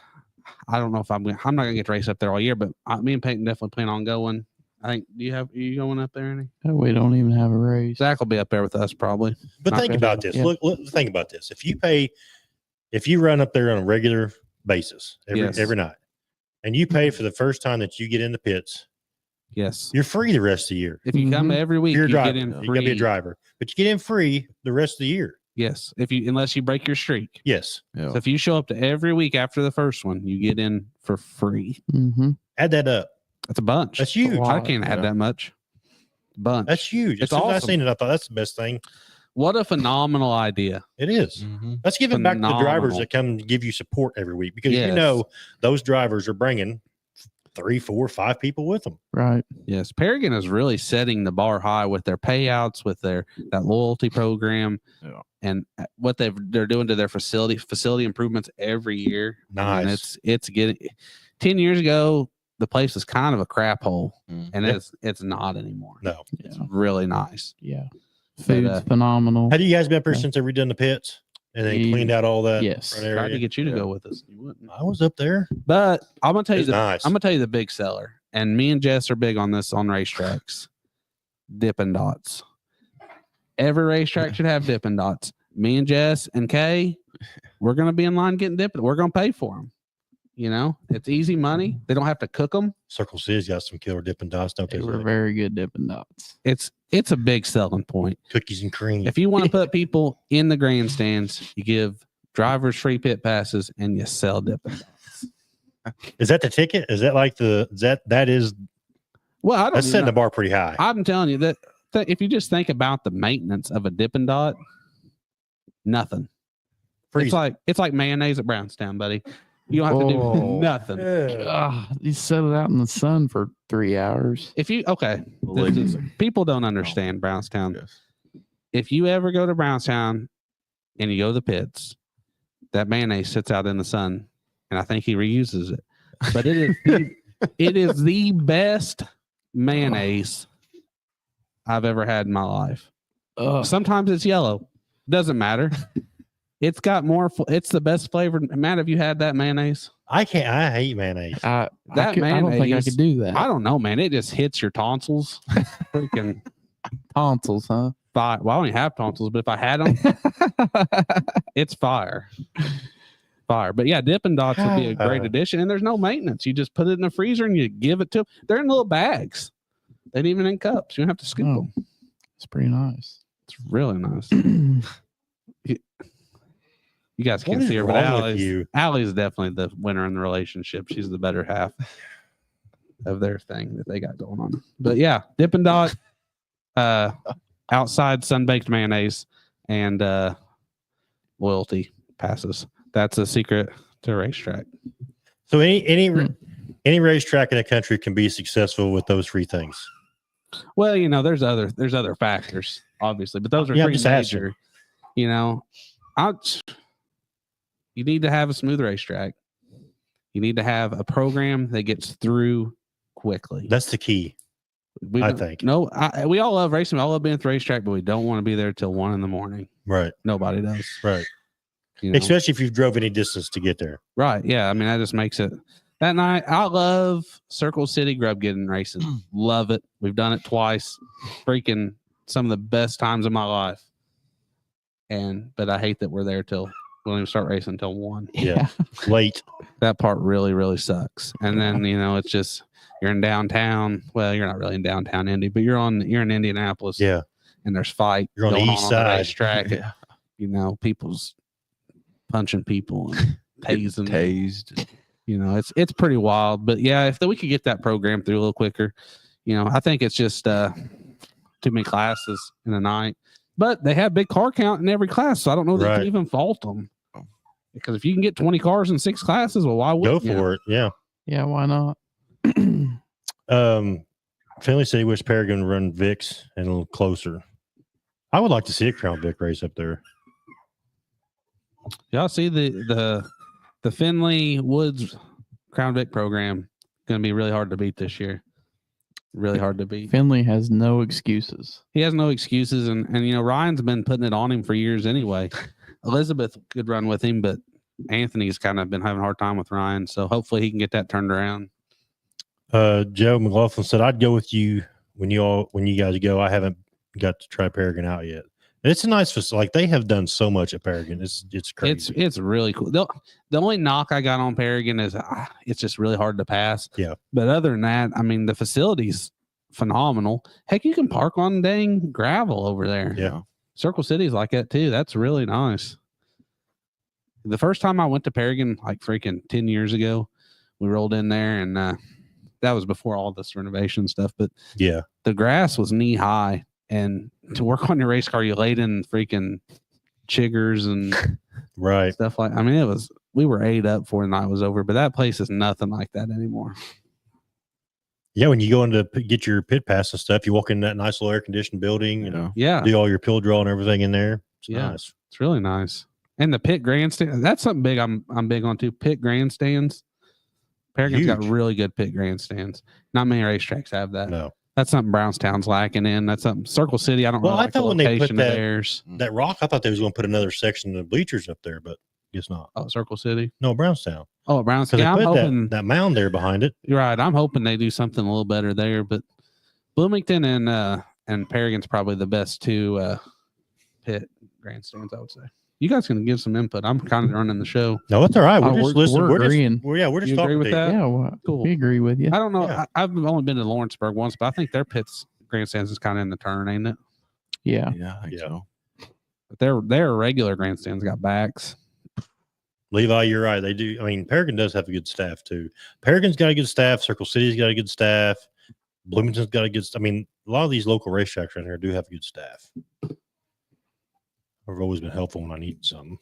don't know if I'm not going to get to race up there all year, but me and Peyton definitely plan on going. I think are you going up there? Any? We don't even have a race. Zach will be up there with us probably. But think Okay. about this. Yeah. Look, think about this. If you run up there on a regular basis Yes. every night, and you pay for the first time that you get in the pits, Yes. you're free the rest of the year. If you come Mhm. every week, You're a you driver. get in You free. gotta be a driver, but you get in free the rest of the year. Yes. Unless you break your streak. Yes. Yeah. So if you show up to every week after the first one, you get in for free. Mm-hmm. Add that up. That's a bunch. That's huge. Wow. I can't add Yeah. that much. Bunch. That's huge. It's As soon as I awesome. seen it, I thought that's the best thing. What a phenomenal idea. It is. Mhm. Let's give it back to the drivers Phenomenal. that come to give you support every week, because Yes. those drivers are bringing 3, 4, 5 people with them. Right. Yes. Paragon is really setting the bar high with their payouts, with that loyalty program, Yeah. and what they're doing to their facility improvements every year. And Nice. it's getting 10 years ago, the place was kind of a crap hole, Mhm. and Yep. it's not anymore. No. It's Yeah. really nice. Yeah. Food's uh, phenomenal. Have you guys been up there Yeah. since they've redone the pits and they Yeah. cleaned out all that? Yes. front Tried to area? get you to Yeah. go with us. You wouldn't. I was up there. But I'm gonna tell you It's nice. I'm gonna tell you the big seller, and me and Jess are big on this on racetracks. Dippin' Dots. Every racetrack should have Dippin' Dots. Me and Jess and Kay, we're gonna be in line getting Dippin'. We're gonna pay for them. It's easy money. They don't have to cook them. Circle C's got some killer Dippin' Dots, don't they? They were Zach? very good Dippin' Dots. It's a big selling point. Cookies and cream. If you want to put people in the grandstands, you give drivers free pit passes and you sell Dippin' Dots. Is that the ticket? Is that like that is Well, I don't That's even setting know. the bar pretty high. I'm telling you that if you just think about the maintenance of a Dippin' Dot, nothing. Freezing. It's like mayonnaise at Brownstown, buddy. You don't have to do Oh. nothing. You set it out in the sun for 3 hours. If you Believe this is, me. people don't understand Brownstown. Yes. If you ever go to Brownstown and you go to the pits, that mayonnaise sits out in the sun, and I think he reuses it. But it is the best mayonnaise I've ever had in my life. Sometimes it's yellow, doesn't matter. It's got more. It's the best flavored. Matt, have you had that mayonnaise? I can't. I hate mayonnaise. I That don't think I mayonnaise- could do that. I don't know, man. It just hits your tonsils. Freaking Tonsils, huh? fire. Well, I don't even have tonsils, but if I had them, it's fire. Fire. But yeah, Dippin' Dots would be a great addition. And there's no maintenance. You just put it in the freezer and you give it to them. They're in little bags. They ain't even in cups. You don't have to scoop them. It's pretty nice. It's really nice. You guys What can't is see her, but wrong with you? Allie's definitely the winner in the relationship. She's the better half of their thing that they got going on. But yeah, Dippin' Dot, outside sun-baked mayonnaise, and loyalty passes. That's a secret to a racetrack. So any racetrack in the country can be successful with those three things. Well, you know, there's other factors, obviously, but those are Yeah, I'm pretty just asking. major. You know, you need to have a smooth racetrack. You need to have a program that gets through quickly. That's the key. I don't- think. No, we all love racing. We all love being at the racetrack, but we don't want to be there till 1 a.m. Right. Nobody does. Right. You know? Especially if you've drove any distance to get there. Right. Yeah. I mean, that just makes it. That night, I love Circle City Grub Getting racing. Love it. We've done it twice. Freaking some of the best times of my life. But I hate that we're there till we don't even start racing until 1. Yeah. Late. That part really, really sucks. And then, you know, it's just you're in downtown. Well, you're not really in downtown Indy, but you're in Indianapolis. Yeah. And there's fight. You're on the going east the side. racetrack. Yeah. You know, people's punching people and tasing. Tased. You know, it's pretty wild. But yeah, if we could get that program through a little quicker, you know, I think it's just too many classes in a night. But they have big car count in every class, so I don't know that you Right. can even fault them. Because if you can get 20 cars in 6 classes, well, why Go wouldn't you? for it. Yeah. Yeah, why not? Finley said he wished Paragon would run Vicks and a little closer. I would like to see a Crown Vic race up there. Y'all see the Finley Woods Crown Vic program going to be really hard to beat this year. Really hard to beat. Finley has no excuses. He has no excuses, and you know Ryan's been putting it on him for years anyway. Elizabeth could run with him, but Anthony's kind of been having a hard time with Ryan, so hopefully he can get that turned around. Joe McLaughlin said, "I'd go with you when you guys go. I haven't got to try Paragon out yet. It's a nice facility. Like they have done so much at Paragon. It's crazy. It's really cool. The only knock I got on Paragon is it's just really hard to pass. Yeah. But other than that, I mean the facility's phenomenal. Heck, you can park on dang gravel over there. Yeah. Circle City's like that too. That's really nice. The first time I went to Paragon, like freaking 10 years ago, we rolled in there and that was before all this renovation stuff. But yeah. the grass was knee high, and to work on your race car, you laid in freaking chiggers and Right. stuff like. I mean, we were ate up before the night was over, but that place is nothing like that anymore. Yeah. When you go in to get your pit pass and stuff, you walk in that nice little air conditioned building and Yeah, do all your pill draw and everything in there. It's Yeah. nice. it's really nice. And the pit grandstand, that's something big. I'm big on too. Pit grandstands. Paragon's got Huge. really good pit grandstands. Not many racetracks have that. No. That's something Brownstown's lacking in. That's something Circle City. I don't Well, know I like the thought when they put location of that- theirs. That rock, I thought they was going to put another section of the bleachers up there, but guess not. Oh, Circle City. No, Brownstown. Oh, Because Brownstown. they Yeah, I'm put hoping. that mound there behind it. You're right. I'm hoping they do something a little better there. But Bloomington and Paragon's probably the best two pit grandstands, I would say. You guys can give some input. I'm kind of running the show. No, it's all right. We're Oh, just we're listening. We're agreeing. just, we're just You talking agree with to you. that? Yeah, well, Cool. we agree with you. I don't know. Yeah. I've only been to Lawrenceburg once, but I think their pits grandstands is kind of in the turn, ain't it? Yeah. Yeah, I think Yeah. so. But their regular grandstands got backs. Levi, you're right. They do. I mean, Paragon does have a good staff too. Paragon's got a good staff. Circle City's got a good staff. Bloomington's got a good. I mean, a lot of these local racetracks around here do have good staff. I've always been helpful when I need something.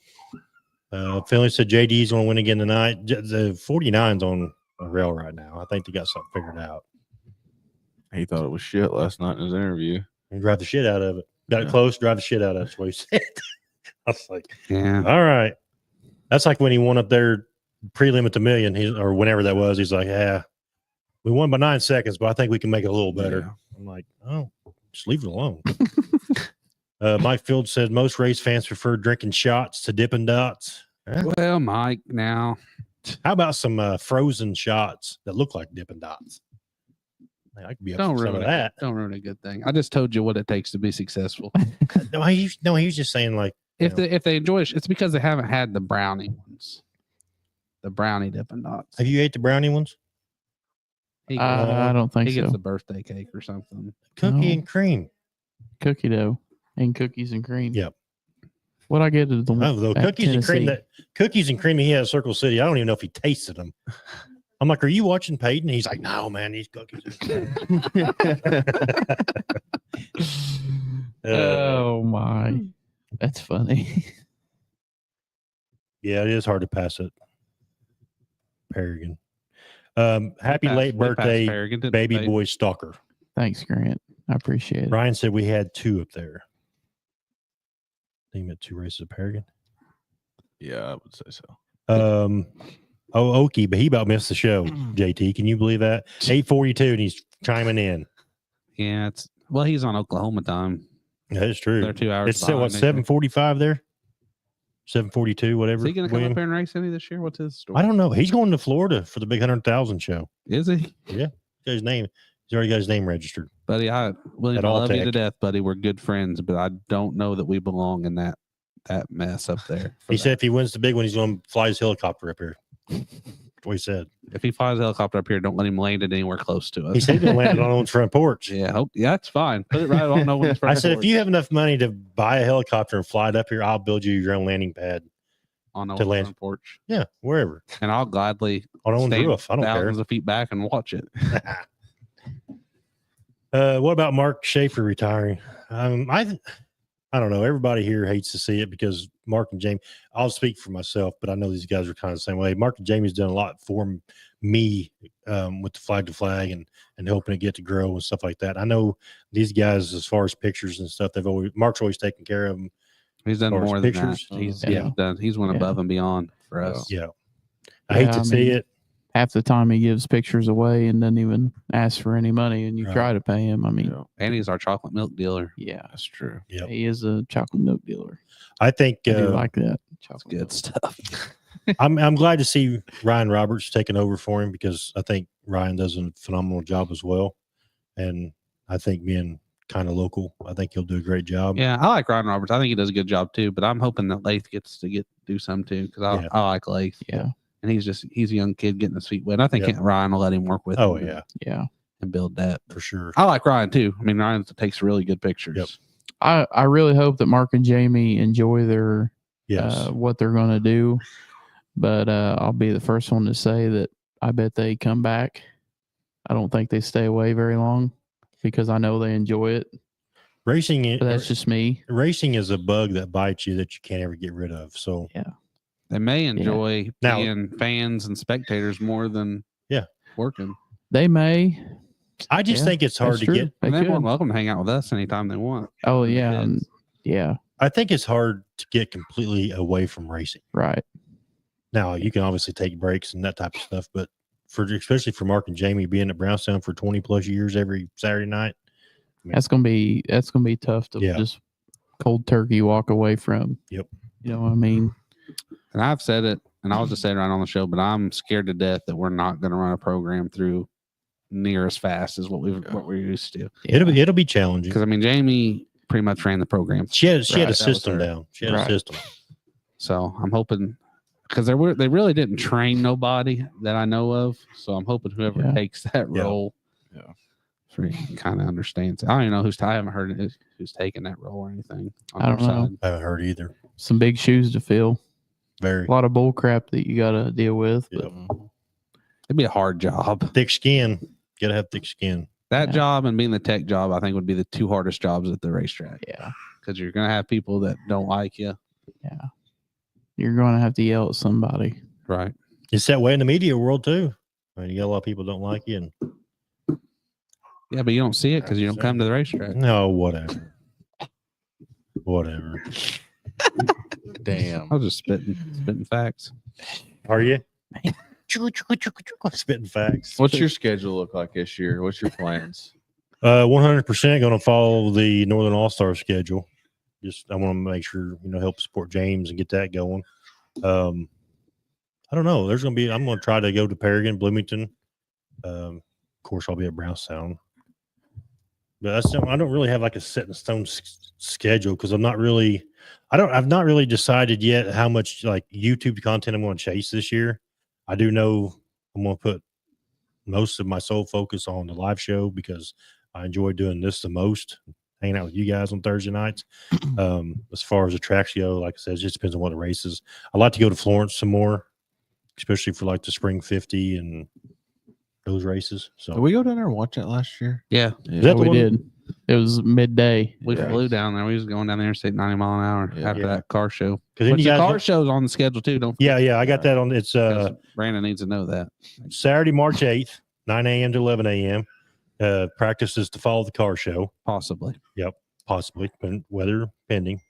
Finley said JD's going to win again tonight. The 49's on a rail right now. I think they got something figured out. He thought it was shit last night in his interview. And drive the shit out of it. Got it close, drive the shit out of it. That's what he said. I was like, Yeah. all right. That's like when he won up there prelim at the million, or whenever that was. He's like, yeah, we won by 9 seconds, but I think we can make it a little better. Yeah. I'm like, oh, just leave it alone. Mike Field said most race fans prefer drinking shots to Dippin' Dots. Well, Mike, now How about some frozen shots that look like Dippin' Dots? I could be up don't for some ruin of it. that. Don't ruin a good thing. I just told you what it takes to be successful. No, he was just saying like, If they enjoy it, it's because they haven't had the brownie ones, the brownie Dippin' Dots. have you ate the brownie ones? He, I don't think he so. gets the birthday cake or something. Cookie No. and cream. Cookie dough and cookies and cream. Yep. What I get is the Oh, the at cookies and cream. Tennessee. That cookies and cream he had at Circle City. I don't even know if he tasted them. I'm like, are you watching Peyton? He's like, no, man, these cookies. Oh my, that's funny. Yeah, it is hard to pass it. Paragon. Happy They late passed birthday, Farragut, didn't baby they? boy stalker. Thanks, Grant. I appreciate it. Ryan said we had 2 up there. I think at 2 races of Paragon. Yeah, I would say so. Okie, but he about missed the show. JT, can you believe that? 8:42, and he's chiming in. Yeah, he's on Oklahoma time. That is true. They're 2 hours. It's still what, behind, I think. 7:45 there? 7:42, whatever. Is he going to come William? up here and race any this year? What's his story? I don't know. He's going to Florida for the big 100,000 show. Is he? Got his name. He's already got his name registered. Buddy, William, At I love you Alltech. to death, buddy. We're good friends, but I don't know that we belong in that mess up there. for He that. said if he wins the big one, he's going to fly his helicopter up here. That's what he said. If he flies a helicopter up here, don't let him land it anywhere close to us. He said he's going to land it on one's front porch. Yeah, that's fine. Put it right on no one's front I said, if porch. you have enough money to buy a helicopter and fly it up here, I'll build you your own landing pad. on no to one's land- front porch, Yeah, wherever. and I'll gladly On one's stand roof. I don't care. thousands of feet back and watch it. What about Mark Schaefer retiring? I don't know. Everybody here hates to see it because Mark and Jamie. I'll speak for myself, but I know these guys are kind of the same way. Mark and Jamie's done a lot for me with the flag to flag and helping it get to grow and stuff like that. I know these guys, as far as pictures and stuff, Mark's always taken care of them. He's done As far as more than pictures, that. He's went Yeah. above and beyond for us. Yeah, I hate to I see mean, it. Half the time he gives pictures away and doesn't even ask for any money, and you Right. try to pay him. I mean, And he's our chocolate milk dealer. yeah, That's true. Yep. he is a chocolate milk dealer. I think I do like that. That's Chocolate good milk. stuff. I'm glad to see Ryan Roberts taking over for him because I think Ryan does a phenomenal job as well, and I think being kind of local, I think he'll do a great job. Yeah, I like Ryan Roberts. I think he does a good job too. But I'm hoping that Lath gets to do some too because Yeah. I like Lath. Yeah, And he's a young kid getting his feet wet. I think Yep. Ryan will let him work with Oh him yeah, yeah. and build that. for sure. I like Ryan too. I mean, Ryan takes really good pictures. Yep. I really hope that Mark and Jamie enjoy their Yes. what they're going to do, but I'll be the first one to say that I bet they come back. I don't think they stay away very long because I know they enjoy it. Racing But that's just me. racing is a bug that bites you that you can't ever get rid of. So They may enjoy Now- being fans and spectators more than working. They may. I just Yeah, think it's hard that's to true. get. They And they're more could. than welcome to hang out with us anytime they want. Oh yeah, Kids. and yeah, I think it's hard to get completely away from racing. right. Now you can obviously take breaks and that type of stuff, but especially for Mark and Jamie being at Brownstown for 20 plus years every Saturday night. That's gonna be tough to Yeah. just cold turkey walk away from. Yep. You know what I mean? And I've said it, and I was just saying right on the show, but I'm scared to death that we're not going to run a program through near as fast as what we're used to. It'll be challenging. Because I mean, Jamie pretty much ran the program, She had Right, a that was system her. down. She had Right. a system. so I'm hoping because they really didn't train nobody that I know of. So I'm hoping whoever Yeah. takes that Yeah. role, Yeah. kind of understands. I don't even know I haven't heard who's taking that role or anything. On I don't their know. side. I haven't heard either. Some big shoes to fill. Very A lot of bull crap that you got to deal with. But Yep. It'd be a hard job. thick skin. Gotta have thick skin. That Yeah. job and being the tech job, I think, would be the two hardest jobs at the racetrack. Yeah. Because you're going to have people that don't like you. Yeah. You're going to have to yell at somebody. Right. It's that way in the media world too. I mean, you got a lot of people don't like you, and Yeah, but you don't see it because you don't come to the racetrack. no, whatever. Whatever. Damn. I was just spitting facts. Are you? Spitting facts. What's your schedule look like this year? What's your plans? 100% going to follow the Northern All-Star schedule. Just I want to make sure, help support James and get that going. I don't know. I'm going to try to go to Paragon, Bloomington. Of course, I'll be at Brownstown. But I don't really have like a set in stone schedule because I've not really decided yet how much like YouTube content I'm going to chase this year. I do know I'm going to put most of my sole focus on the live show because I enjoy doing this the most, hanging out with you guys on Thursday nights. As far as the tracks go, like I said, it just depends on what the race is. I'd like to go to Florence some more, especially for like the Spring 50 and those races. So Did we go down there and watch that last year? Yeah. Is that the we one? did. It was midday. We flew down there. We was going down there Interstate 90 mile an hour Yeah. after that car show. because Which the car show's on the schedule too. Don't yeah, I got that on. It's Brandon needs to know that. Saturday, March 8th, 9 a.m. to 11 a.m. Practices to follow the car show, Possibly. possibly, weather pending.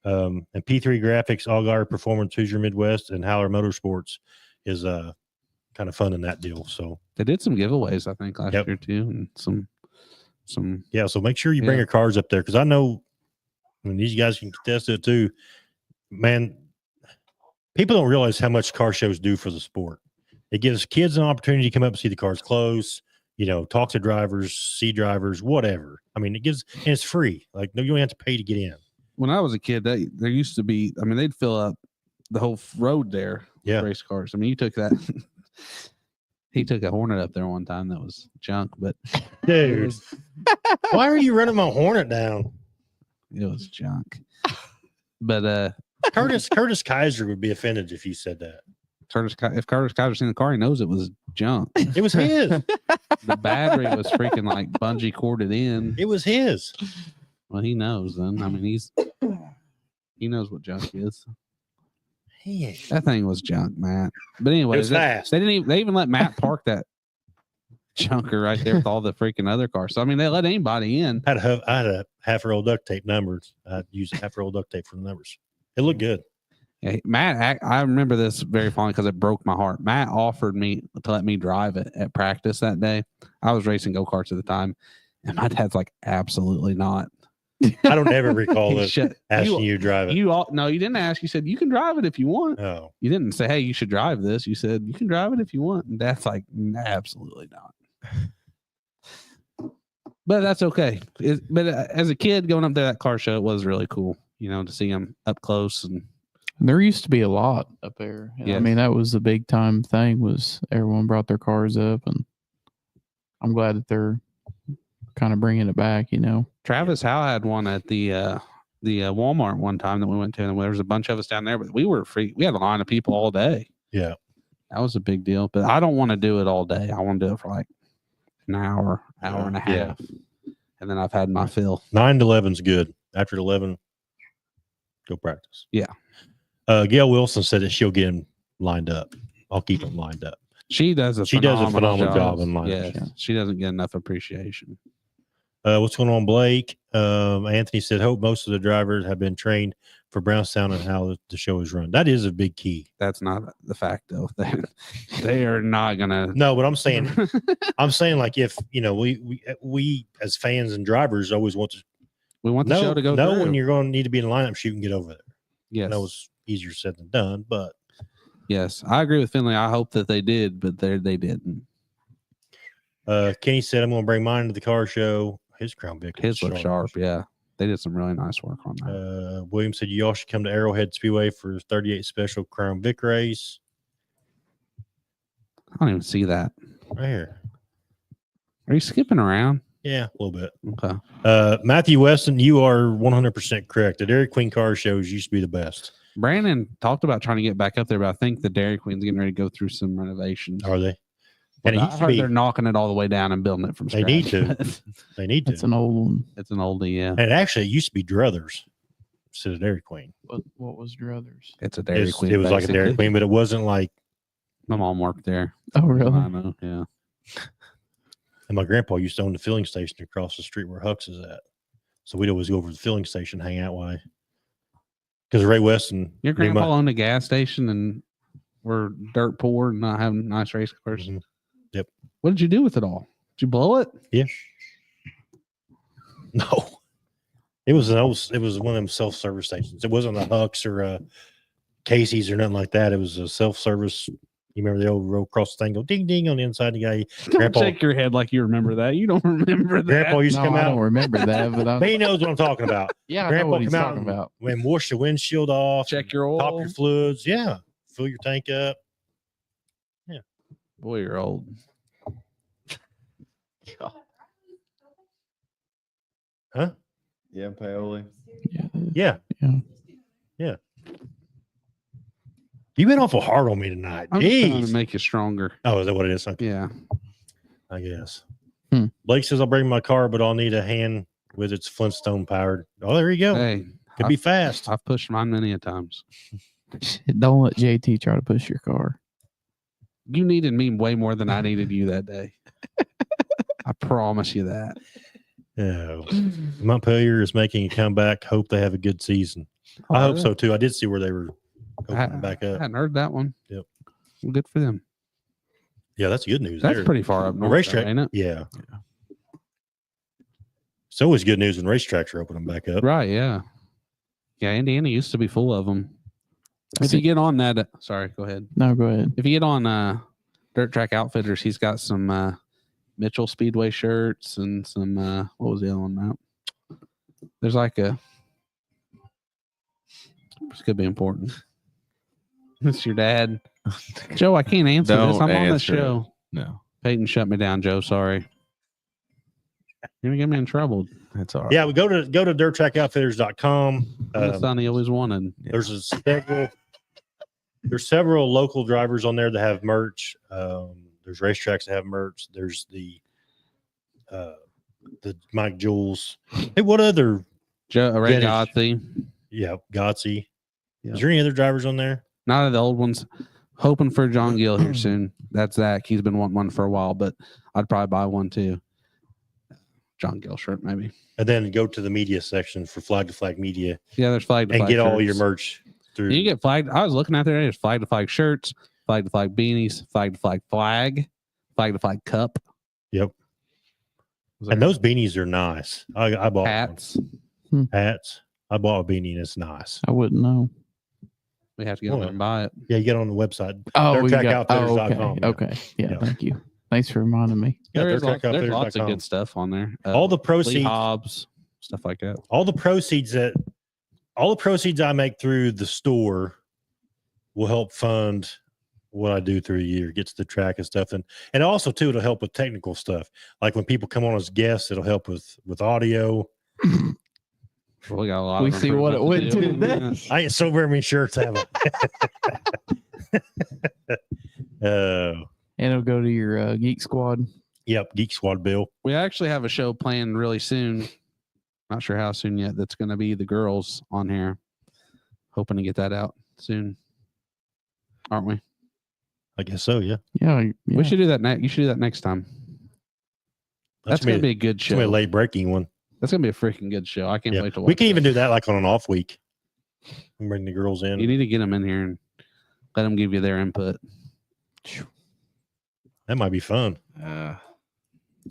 And P3 Graphics, Allgaier Performance, Hoosier Midwest, and Howler Motorsports is kind of fun in that deal. So They did some giveaways, I think, last Yep. year too, and some. yeah, so make sure you bring Yeah. your cars up there because I know, these guys can contest it too. Man, people don't realize how much car shows do for the sport. It gives kids an opportunity to come up and see the cars close, talk to drivers, see drivers, whatever. I mean, and it's free. Like, no, you don't have to pay to get in. When I was a kid, there used to be. I mean, they'd fill up the whole road there. With Yeah. race cars. I mean, you took that. He took a Hornet up there one time that was junk, but Dude, why are you running my Hornet down? it was junk. But Curtis Kaiser would be offended if you said that. if Curtis Kaiser's seen the car, he knows it was junk. It was his. The battery was freaking like bungee corded in. It was his. Well, he knows then. I mean, he knows what junk is. That thing was junk, Matt. But anyway, It was fast. They even let Matt park that junker right there with all the freaking other cars. So I mean, they let anybody in. I had a half-roll duct tape numbers. I used a half-roll duct tape for the numbers. It looked good. Yeah, Matt, I remember this very fondly because it broke my heart. Matt offered me to let me drive it at practice that day. I was racing go-karts at the time, and my dad's like, absolutely not. I don't ever recall this Shit. asking you to drive it. No, you didn't ask. You said you can drive it if you want. Oh, You didn't say, hey, you should drive this. You said you can drive it if you want. And Dad's like, absolutely not. But that's okay. But as a kid going up to that car show, it was really cool, to see them up close. And There used to be a lot up there. Yes. I mean, that was the big time thing was everyone brought their cars up, and I'm glad that they're kind of bringing it back, Travis Howe had one at the Walmart one time that we went to, and there was a bunch of us down there, but we were free. We had a line of people all day. yeah. That was a big deal, but I don't want to do it all day. I want to do it for like an hour and a half. Yeah. And then I've had my fill. 9 to 11's good. After 11, go practice. Yeah. Gail Wilson said that she'll get him lined up. I'll keep him lined up. She does a phenomenal job in line. Yes, she doesn't get enough appreciation. What's going on, Blake? Anthony said, hope most of the drivers have been trained for Brownstown and how the show is run. That is a big key. That's not the fact, though. They are not gonna. No, but I'm saying like if we as fans and drivers always want to We want the show to go. know through. when you're going to need to be in the lineup, so you can get over there. Yes. I know it's easier said than done, but Yes, I agree with Finley. I hope that they did, but they didn't. Kenny said, I'm going to bring mine to the car show. His Crown Vic. His look sharp. Yeah, they did some really nice work on that. William said, you all should come to Arrowhead Speedway for 38 special Crown Vic race. I don't even see that. Right here. Are you skipping around? Yeah, a little bit. Okay. Matthew Weston, you are 100% correct. The Dairy Queen car shows used to be the best. Brandon talked about trying to get back up there, but I think the Dairy Queen's getting ready to go through some renovations. Are they? And But it I used to heard be, they're knocking it all the way down and building it from They scratch. need to. they need to. That's an old one. It's an oldie, yeah. And actually, it used to be Druthers instead of Dairy Queen. What was Druthers? It's a Dairy Queen. It was like a Dairy basically. Queen, but it wasn't like. My mom worked there. Oh, really? I know, yeah. And my grandpa used to own the filling station across the street where Huck's is at. So we'd always go over to the filling station, hang out. Why? Because Ray Weston. Your grandpa owned a gas station and we're dirt poor and not having nice race cars. Mhm. Yep. What did you do with it all? Did you blow it? Yeah. No. It was one of them self-service stations. It wasn't a Huck's or a Casey's or nothing like that. It was a self-service. You remember the old road cross thing go ding ding on the inside? The guy, Don't Grandpa- shake your head like you remember that. You don't remember that. Grandpa used to No, come I out. don't remember that, but He knows what I'm talking about. yeah, I know Grandpa what he's come out talking and- about. When wash the windshield off, Check your top oil. your fluids. Yeah. Fill your tank up. Boy, you're old. Huh? Yeah, Paoli. Yeah, Yeah. You went awful hard on me tonight. I'm just trying Jeez. to make you stronger. Oh, is that what it is? Okay, Yeah. I guess. Hmm. Blake says I'll bring my car, but I'll need a hand with its Flintstone powered. Oh, there you go. Hey, Could be fast. I've pushed mine many a times. don't let JT try to push your car. You needed me way more than I needed you that day. I promise you that. Yeah. Montpelier is making a comeback. Hope they have a good season. I hope so too. I did see where they were opening back I up. hadn't heard that one. Yep. Well, good for them. Yeah, that's good news. That's there. pretty far up The north, racetrack, though, ain't it? Yeah. It's always good news when racetracks are opening back up. Right, yeah. Yeah, Indiana used to be full of them. If you get on that, sorry, go ahead. No, go ahead. If you get on Dirt Track Outfitters, he's got some Mitchell Speedway shirts and some what was the other one, Matt? There's like a this could be important. It's your dad. Joe, I can't answer this. Don't I'm on the answer it. show. No, Peyton shut me down, Joe. Sorry. You're gonna get me in trouble. that's all right. Yeah, we go to dirtttrackoutfitters.com. I'm the son he always wanted. There's several local drivers on there that have merch. There's racetracks that have merch. There's the Mike Jules. Hey, what other? Joe Ray Vintage. Gotti. Yeah, Gotsy. Yeah. Is there any other drivers on there? Not of the old ones. Hoping for John Gill here soon. That's Zach. He's been wanting one for a while, but I'd probably buy one too. John Gill shirt, maybe. And then go to the media section for Flag to Flag Media Yeah, there's flag to and flag get all your shirts. merch through. You get flagged. I was looking out there. There's flag to flag shirts, flag to flag beanies, flag to flag flag, flag to flag cup. Yep. Was there And those beanies are nice. I bought hats. one. Hats. I bought a beanie and it's nice. I wouldn't know. We have to get on there and buy it. Yeah, you get on the website. Oh, dirtttrackoutfitters.com. okay. Yeah, Yeah. thank you. Thanks for reminding me. Yeah, There's lots of dirtttrackoutfitters.com. good stuff on there. All the Lee proceeds, Hobbs, stuff like that. all the proceeds I make through the store will help fund what I do through the year, gets the track and stuff. And also too, it'll help with technical stuff. Like when people come on as guests, it'll help with audio. Well, we got a lot. We of see what it improvement went to do. today. I ain't so very many shirts have it. And it'll go to your Geek Squad. Yep, Geek Squad Bill. We actually have a show planned really soon. Not sure how soon yet. That's going to be the girls on here. Hoping to get that out soon, aren't we? I guess so, yeah. Yeah. We should do that next. You should do that next time. That's going to be a good it's gonna be a show. late breaking one. That's going to be a freaking good show. I can't Yeah. wait to watch. We can even that. do that like on an off week. We can bring the girls in. You need to get them in here and let them give you their input That might be fun.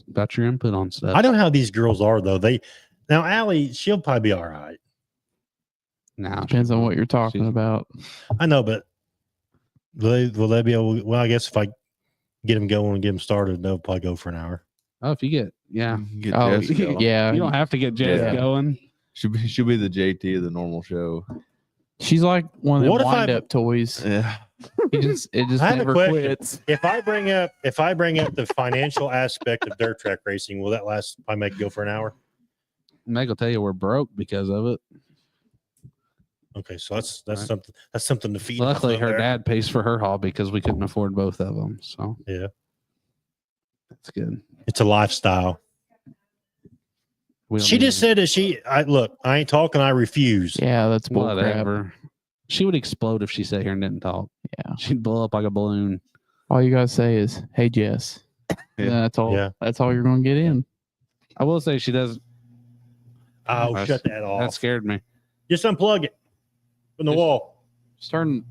about your input on stuff. I don't know how these girls are though. Now Allie, she'll probably be all right. Now Depends on what you're talking she's- about. I know, but will they be able? Well, I guess if I get them going and get them started, they'll probably go for an hour. Oh, if you get, yeah, Get Oh, Jess going. yeah. you don't have to get Jess Yeah. going. She'll be the JT of the normal show. She's like one of them What if I- wind up toys. Yeah. It just I have a never question. quits. If I bring up the financial aspect of dirt track racing, will that last? I make it go for an hour. Meg will tell you we're broke because of it. Okay, so that's Right. something. That's something to feed. Luckily, off of her there. dad pays for her hobby because we couldn't afford both of them. So Yeah. That's good. It's a lifestyle. We don't She need just said that I ain't talking. I refuse. Yeah, that's bullcrap. whatever. She would explode if she sat here and didn't talk. Yeah. She'd blow up like a balloon. All you gotta say is, "Hey, Jess." Yeah. And that's all. Yeah. That's all you're gonna get in. I will say she does. Oh, That's- shut that off. That scared me. Just unplug it from the Just- wall. Starting.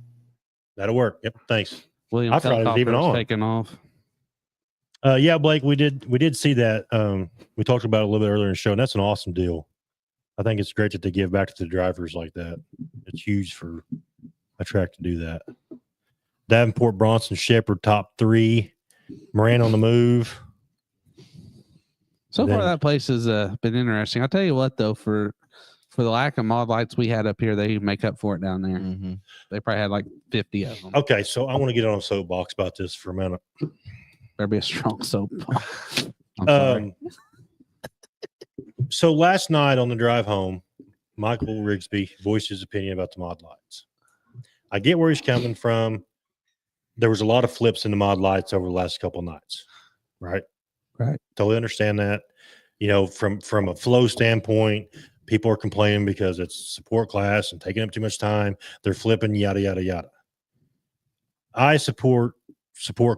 That'll work. Yep. Thanks. William I forgot it was even helicopter on. taking off. Yeah, Blake, we did see that. We talked about it a little bit earlier in the show, and that's an awesome deal. I think it's great that they give back to the drivers like that. It's huge for a track to do that. Davenport, Bronson, Shepherd, top 3. Moran on the move. So far, Then- that place has been interesting. I'll tell you what, though, for the lack of mod lights we had up here, they make up for it down there. Mm-hmm. They probably had like 50 of them. Okay, so I want to get on a soapbox about this for a minute. Better be a strong soap. I'm sorry. So last night on the drive home, Michael Rigsby voiced his opinion about the mod lights. I get where he's coming from. There was a lot of flips in the mod lights over the last couple of nights, right? Right. Totally understand that. You know, from a flow standpoint, people are complaining because it's support class and taking up too much time. They're flipping, yada yada yada. I support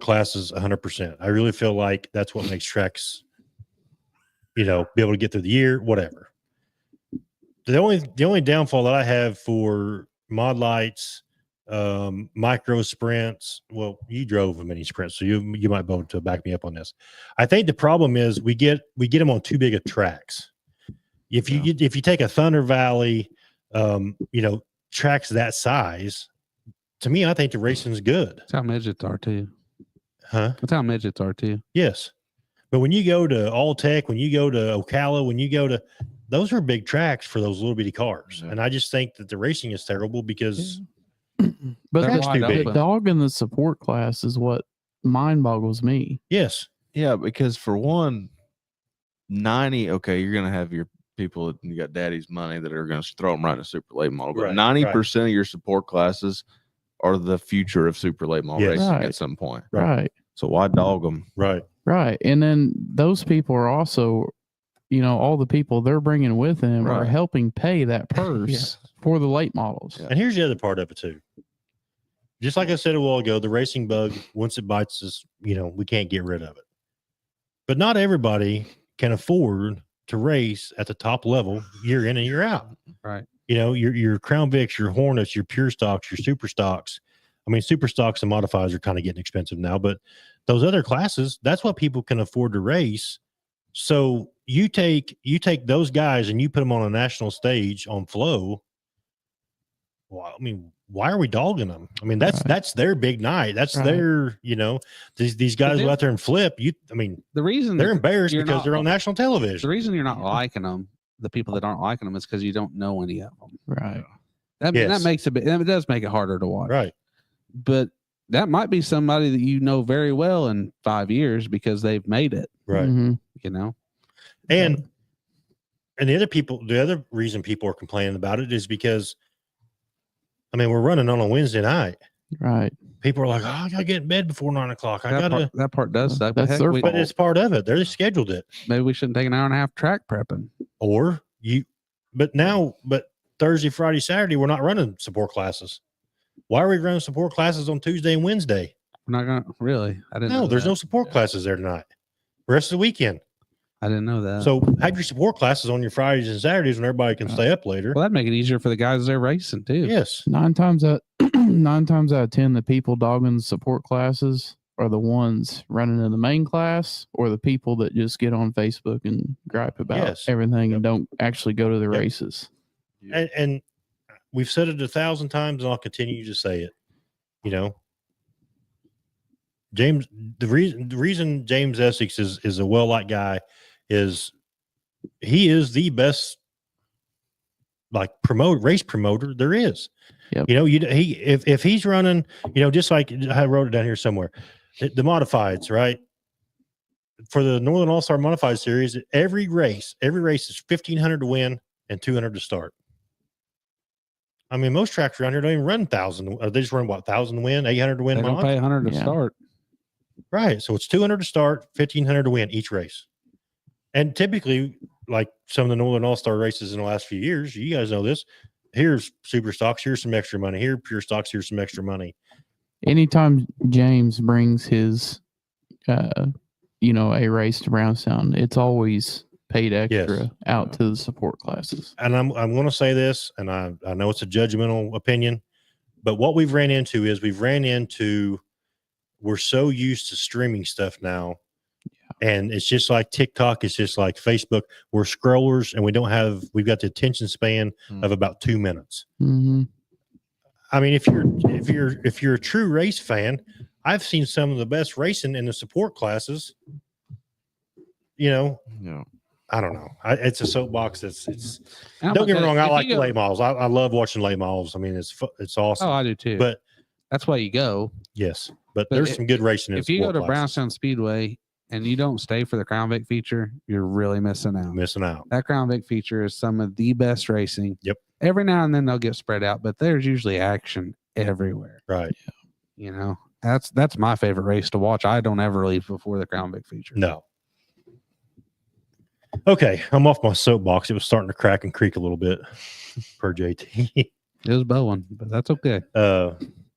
classes 100%. I really feel like that's what makes tracks, you know, be able to get through the year, whatever. The only downfall that I have for mod lights, micro sprints. Well, you drove a mini sprint, so you might be able to back me up on this. I think the problem is we get them on too big of tracks. If you take a Thunder Valley, you know, tracks that size, to me, I think the racing's good. That's how midgets are too. Huh? That's how midgets are too. Yes. But when you go to All Tech, when you go to Ocala, when you go to, those are big tracks for those little bitty cars. Yeah. And I just think that the racing is terrible because But They're the, wide the open. dog in the support class is what mind boggles me. yes, Yeah, because for one, 90, okay, you're going to have your people that you got daddy's money that are going to throw them right in a super late model. But Right, 90% of your support classes are the future of super late model Yes. racing Right. at some point. Right. So why dog them? right. Right. And then those people are also, you know, all the people they're bringing with them are Right. helping pay that purse for the late models. Yeah. And here's the other part of it too. Just like I said a while ago, the racing bug, once it bites us, you know, we can't get rid of it. But not everybody can afford to race at the top level year in and year out. Right. You know, your Crown Vics, your Hornets, your Pure Stocks, your Super Stocks. I mean, Super Stocks and modifies are kind of getting expensive now, but those other classes, that's what people can afford to race. So you take those guys and you put them on a national stage on flow. Well, I mean, why are we dogging them? I mean, Right. that's their big night. That's Right. their, you know, these guys go out there and flip. I mean, The reason they're embarrassed you're because not- they're on national the television. reason you're not liking them, the people that aren't liking them, is because you don't know any of them. Right. That Yes. makes it does make it harder to watch. Right. But that might be somebody that you know very well in 5 years because they've made it. Right. Mhm. You know. And the other reason people are complaining about it is because, I mean, we're running on a Wednesday night. Right. People are like, "Oh, I gotta get in bed before 9:00. I gotta." That part does suck. That's But heck, their But it's part of it. They scheduled it. maybe we shouldn't take an hour and a half track prepping. Or but Thursday, Friday, Saturday, we're not running support classes. Why are we running support classes on Tuesday and Wednesday? We're not gonna really. I didn't. No, know there's that. no support classes there tonight. Rest of the weekend. I didn't know that. So have your support classes on your Fridays and Saturdays when everybody can stay up later. well, that'd make it easier for the guys they're racing too. Yes. 9 times out 10, the people dogging the support classes are the ones running in the main class, or the people that just get on Facebook and gripe about Yes. everything Yep. and don't actually go to the Yep. races. And we've said it 1,000 times, and I'll continue to say it. You know, James. The reason James Essex is a well-liked guy is he is the best race promoter there is. Yep. You know, if he's running, you know, just like I wrote it down here somewhere, the modifieds, right? For the Northern All-Star Modified Series, every race is 1,500 to win and 200 to start. I mean, most tracks around here don't even run 1,000. They just run 1,000 to win, 800 to win. They don't mod? pay 100 to Yeah. start. Right. So it's 200 to start, 1,500 to win each race. And typically, like some of the Northern All-Star races in the last few years, you guys know this. Here's super stocks. Here's some extra money. Here, pure stocks. Here's some extra money. Anytime James brings his, a race to Brownstown, it's always paid extra out to the support classes. And I'm going to say this, and I know it's a judgmental opinion, but what we've ran into is we're so used to streaming stuff now. And it's just like TikTok. It's just like Facebook. We're scrollers, and we've got the attention span of about 2 minutes. Mm-hmm. I mean, if you're a true race fan, I've seen some of the best racing in the support classes. Yeah. I don't know. It's a soapbox. It's. And Don't get me wrong. I like the late models. I love watching late models. I mean, it's awesome. Oh, I do too. But that's why you go. yes, but But there's some good racing. If you go to Brownstown Speedway and you don't stay for the Crown Vic feature, you're really missing out. That Crown Vic feature is some of the best racing. Yep. Every now and then they'll get spread out, but there's usually action everywhere. Right. That's my favorite race to watch. I don't ever leave before the Crown Vic feature. No. Okay, I'm off my soapbox. It was starting to crack and creak a little bit per JT. It was Bowen, but that's okay.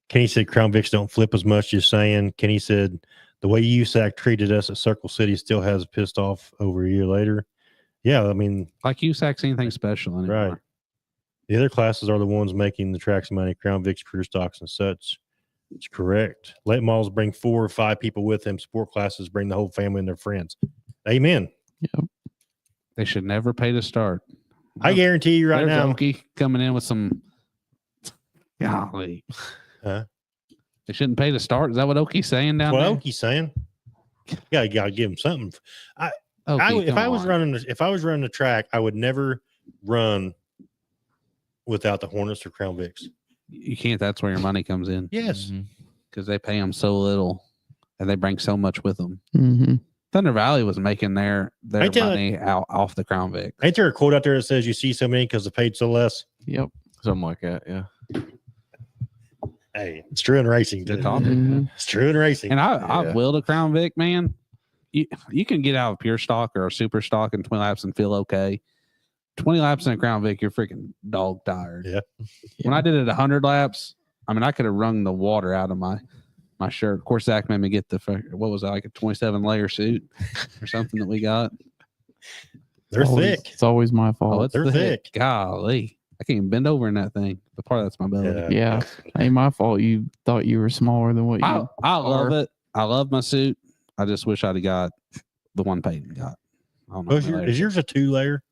Kenny said Crown Vics don't flip as much. Just saying. Kenny said the way USAC treated us at Circle City still has pissed off over a year later. Yeah, I mean, like USAC's anything special anymore. Right. The other classes are the ones making the tracks money. Crown Vics, pure stocks, and such. It's correct. Late models bring 4 or 5 people with them. Sport classes bring the whole family and their friends. Amen. Yep. They should never pay to start. I guarantee you right There's now. Okie coming in with some. Golly. Huh? They shouldn't pay to start. Is that what Okie's saying down there? What Okie's saying? You gotta give him something. Okie, if I was running the track, I would never run without the Hornets or Crown Vics. You can't. That's where your money comes in. Yes. Because they pay them so little and they bring so much with them. Mm-hmm. Thunder Valley was making their money out off the Crown Vic. Ain't there a quote out there that says you see so many because they paid so less? Yep. Something like that. Yeah. Hey, it's true in racing. Good Dude. talk. Mm-hmm. It's true in racing. And I've willed a Crown Vic, man. You can get out of pure stock or a super stock in 20 laps and feel okay. 20 laps in a Crown Vic, you're freaking dog tired. Yeah. When I did it 100 laps, I mean, I could have wrung the water out of my shirt. Of course, Zach made me get what was that, like a 27 layer suit or something that we got. They're thick. It's always my fault. They're thick. Golly. I can't even bend over in that thing. But part of that's my belly. Yeah. Ain't my fault. You thought you were smaller than what you I love are. it. I love my suit. I just wish I'd have got the one Peyton got. I don't know Oh, how many layers. is yours a 2 layer?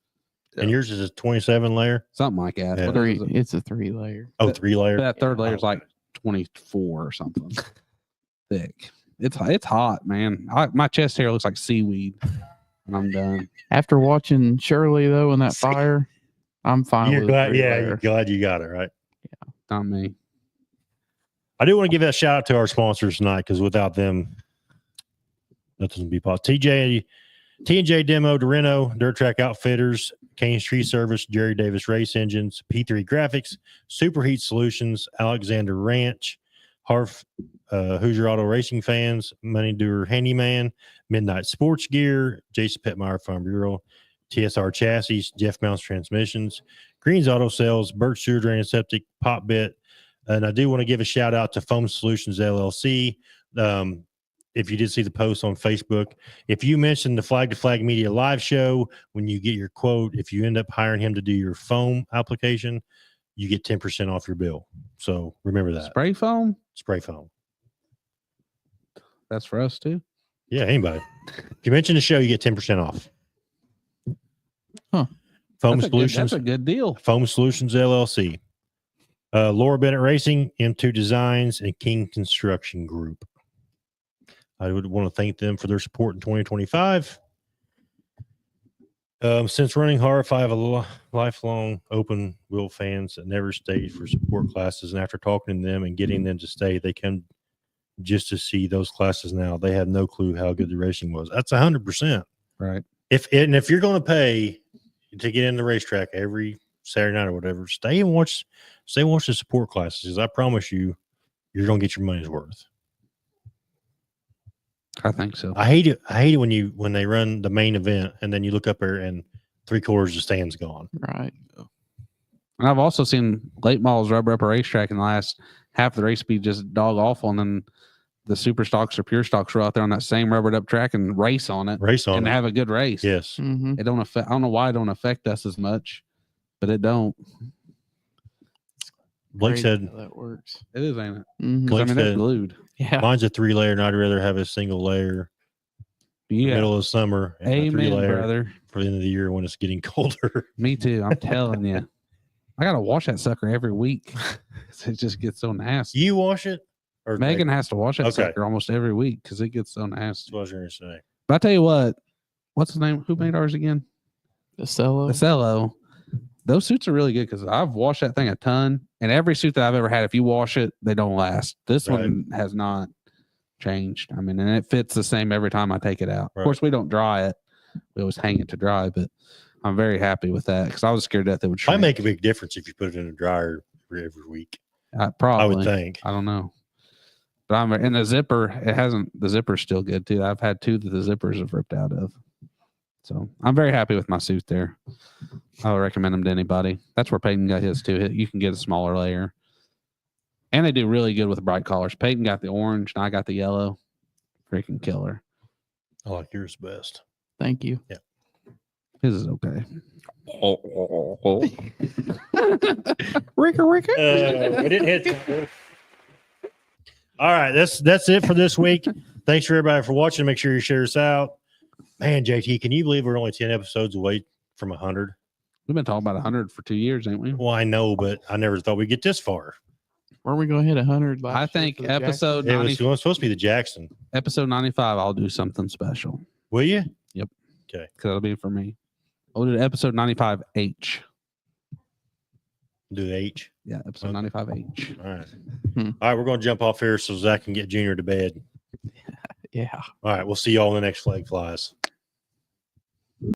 Yeah. And yours is a 27 layer? Something like that. Yeah. What Three. is it? It's a 3 layer. Oh, 3 layer. That third layer is like 24 or something. Thick. It's hot, man. My chest hair looks like seaweed when I'm done. After watching Shirley though in that fire, I'm fine You're with glad, a 3 yeah, layer. you're glad you got it, right? Not me. I do want to give that shout out to our sponsors tonight because without them, that doesn't be possible. T&J Demo, Dorino, Dirt Track Outfitters, Kane's Tree Service, Jerry Davis Race Engines, P3 Graphics, Superheat Solutions, Alexander Ranch, Harf, Hoosier Auto Racing Fans, Money Doer Handyman, Midnight Sports Gear, Jason Petmeyer Farm Bureau, TSR Chassis, Jeff Mounts Transmissions, Greens Auto Sales, Birch Sewer Drain and Septic, Pop Bit. And I do want to give a shout out to Foam Solutions LLC. If you did see the post on Facebook, if you mention the Flag to Flag Media live show, when you get your quote, if you end up hiring him to do your foam application, you get 10% off your bill. So remember that. Spray foam? Spray foam. That's for us too. Yeah, anybody. If you mention the show, you get 10% off. Huh. Foam That's Solutions. That's a good deal. Foam Solutions LLC. Laura Bennett Racing, M2 Designs, and King Construction Group. I would want to thank them for their support in 2025. Since running HARF, I have a lifelong open wheel fans that never stayed for support classes. And after talking to them and getting them to stay, they come just to see those classes now. They have no clue how good the racing was. That's 100%. Right. If you're going to pay to get in the racetrack every Saturday night or whatever, stay and watch the support classes. I promise you, you're going to get your money's worth. I think so. I hate it. I hate it when they run the main event and then you look up there and 3/4 of the stand's gone. Right. And I've also seen late models rubber up a racetrack in the last half of the race be just dog awful, and then the super stocks or pure stocks were out there on that same rubbered up track and race on it and have a good race. Yes. Mm-hmm. It don't affect. I don't know why it don't affect us as much, but it don't. Blake said that works. It is, ain't it? Mm-hmm. Because I Blake mean, they're said- glued. Yeah. mine's a 3-layer, and I'd rather have a single layer Yeah. middle of summer and a Amen, 3-layer brother. for the end of the year when it's getting colder. Me too. I'm telling you. I gotta wash that sucker every week. It just gets so nasty. You wash it? Or Megan has to wash that Okay. sucker almost every week because it gets so nasty. That's what I was going to say. But I tell you what, what's his name? Who made ours again? The cello. The Cello. Those suits are really good because I've washed that thing a ton, and every suit that I've ever had, if you wash it, they don't last. This Right. one has not changed. I mean, and it fits the same every time I take it out. Right. Of course, we don't dry it; we always hang it to dry. But I'm very happy with that because I was scared that it would Probably shrink. make a big difference if you put it in a dryer every week. Probably, I would think. I don't know, but I'm and the zipper. It hasn't. The zipper's still good too. I've had 2 that the zippers have ripped out of. So I'm very happy with my suit there. I would recommend them to anybody. That's where Peyton got his too. You can get a smaller layer. And they do really good with bright colors. Peyton got the orange and I got the yellow. Freaking killer. I like yours best. Thank you. His is okay. Ricka. We didn't hit. All right, that's it for this week. Thanks for everybody for watching. Make sure you share us out. Man, JT, can you believe we're only 10 episodes away from 100? We've been talking about 100 for 2 years, ain't we? Well, I know, but I never thought we'd get this far. Were we going to hit 100? I think episode It 90, was supposed to be the Jackson. episode 95, I'll do something special. Will you? Because that'll be for me. I'll do episode 95H. Do the H. Yeah, episode Okay. 95H. All right. Hmm. All right, we're going to jump off here so Zach can get Junior to bed. Yeah. All right, we'll see y'all in the next flag flies.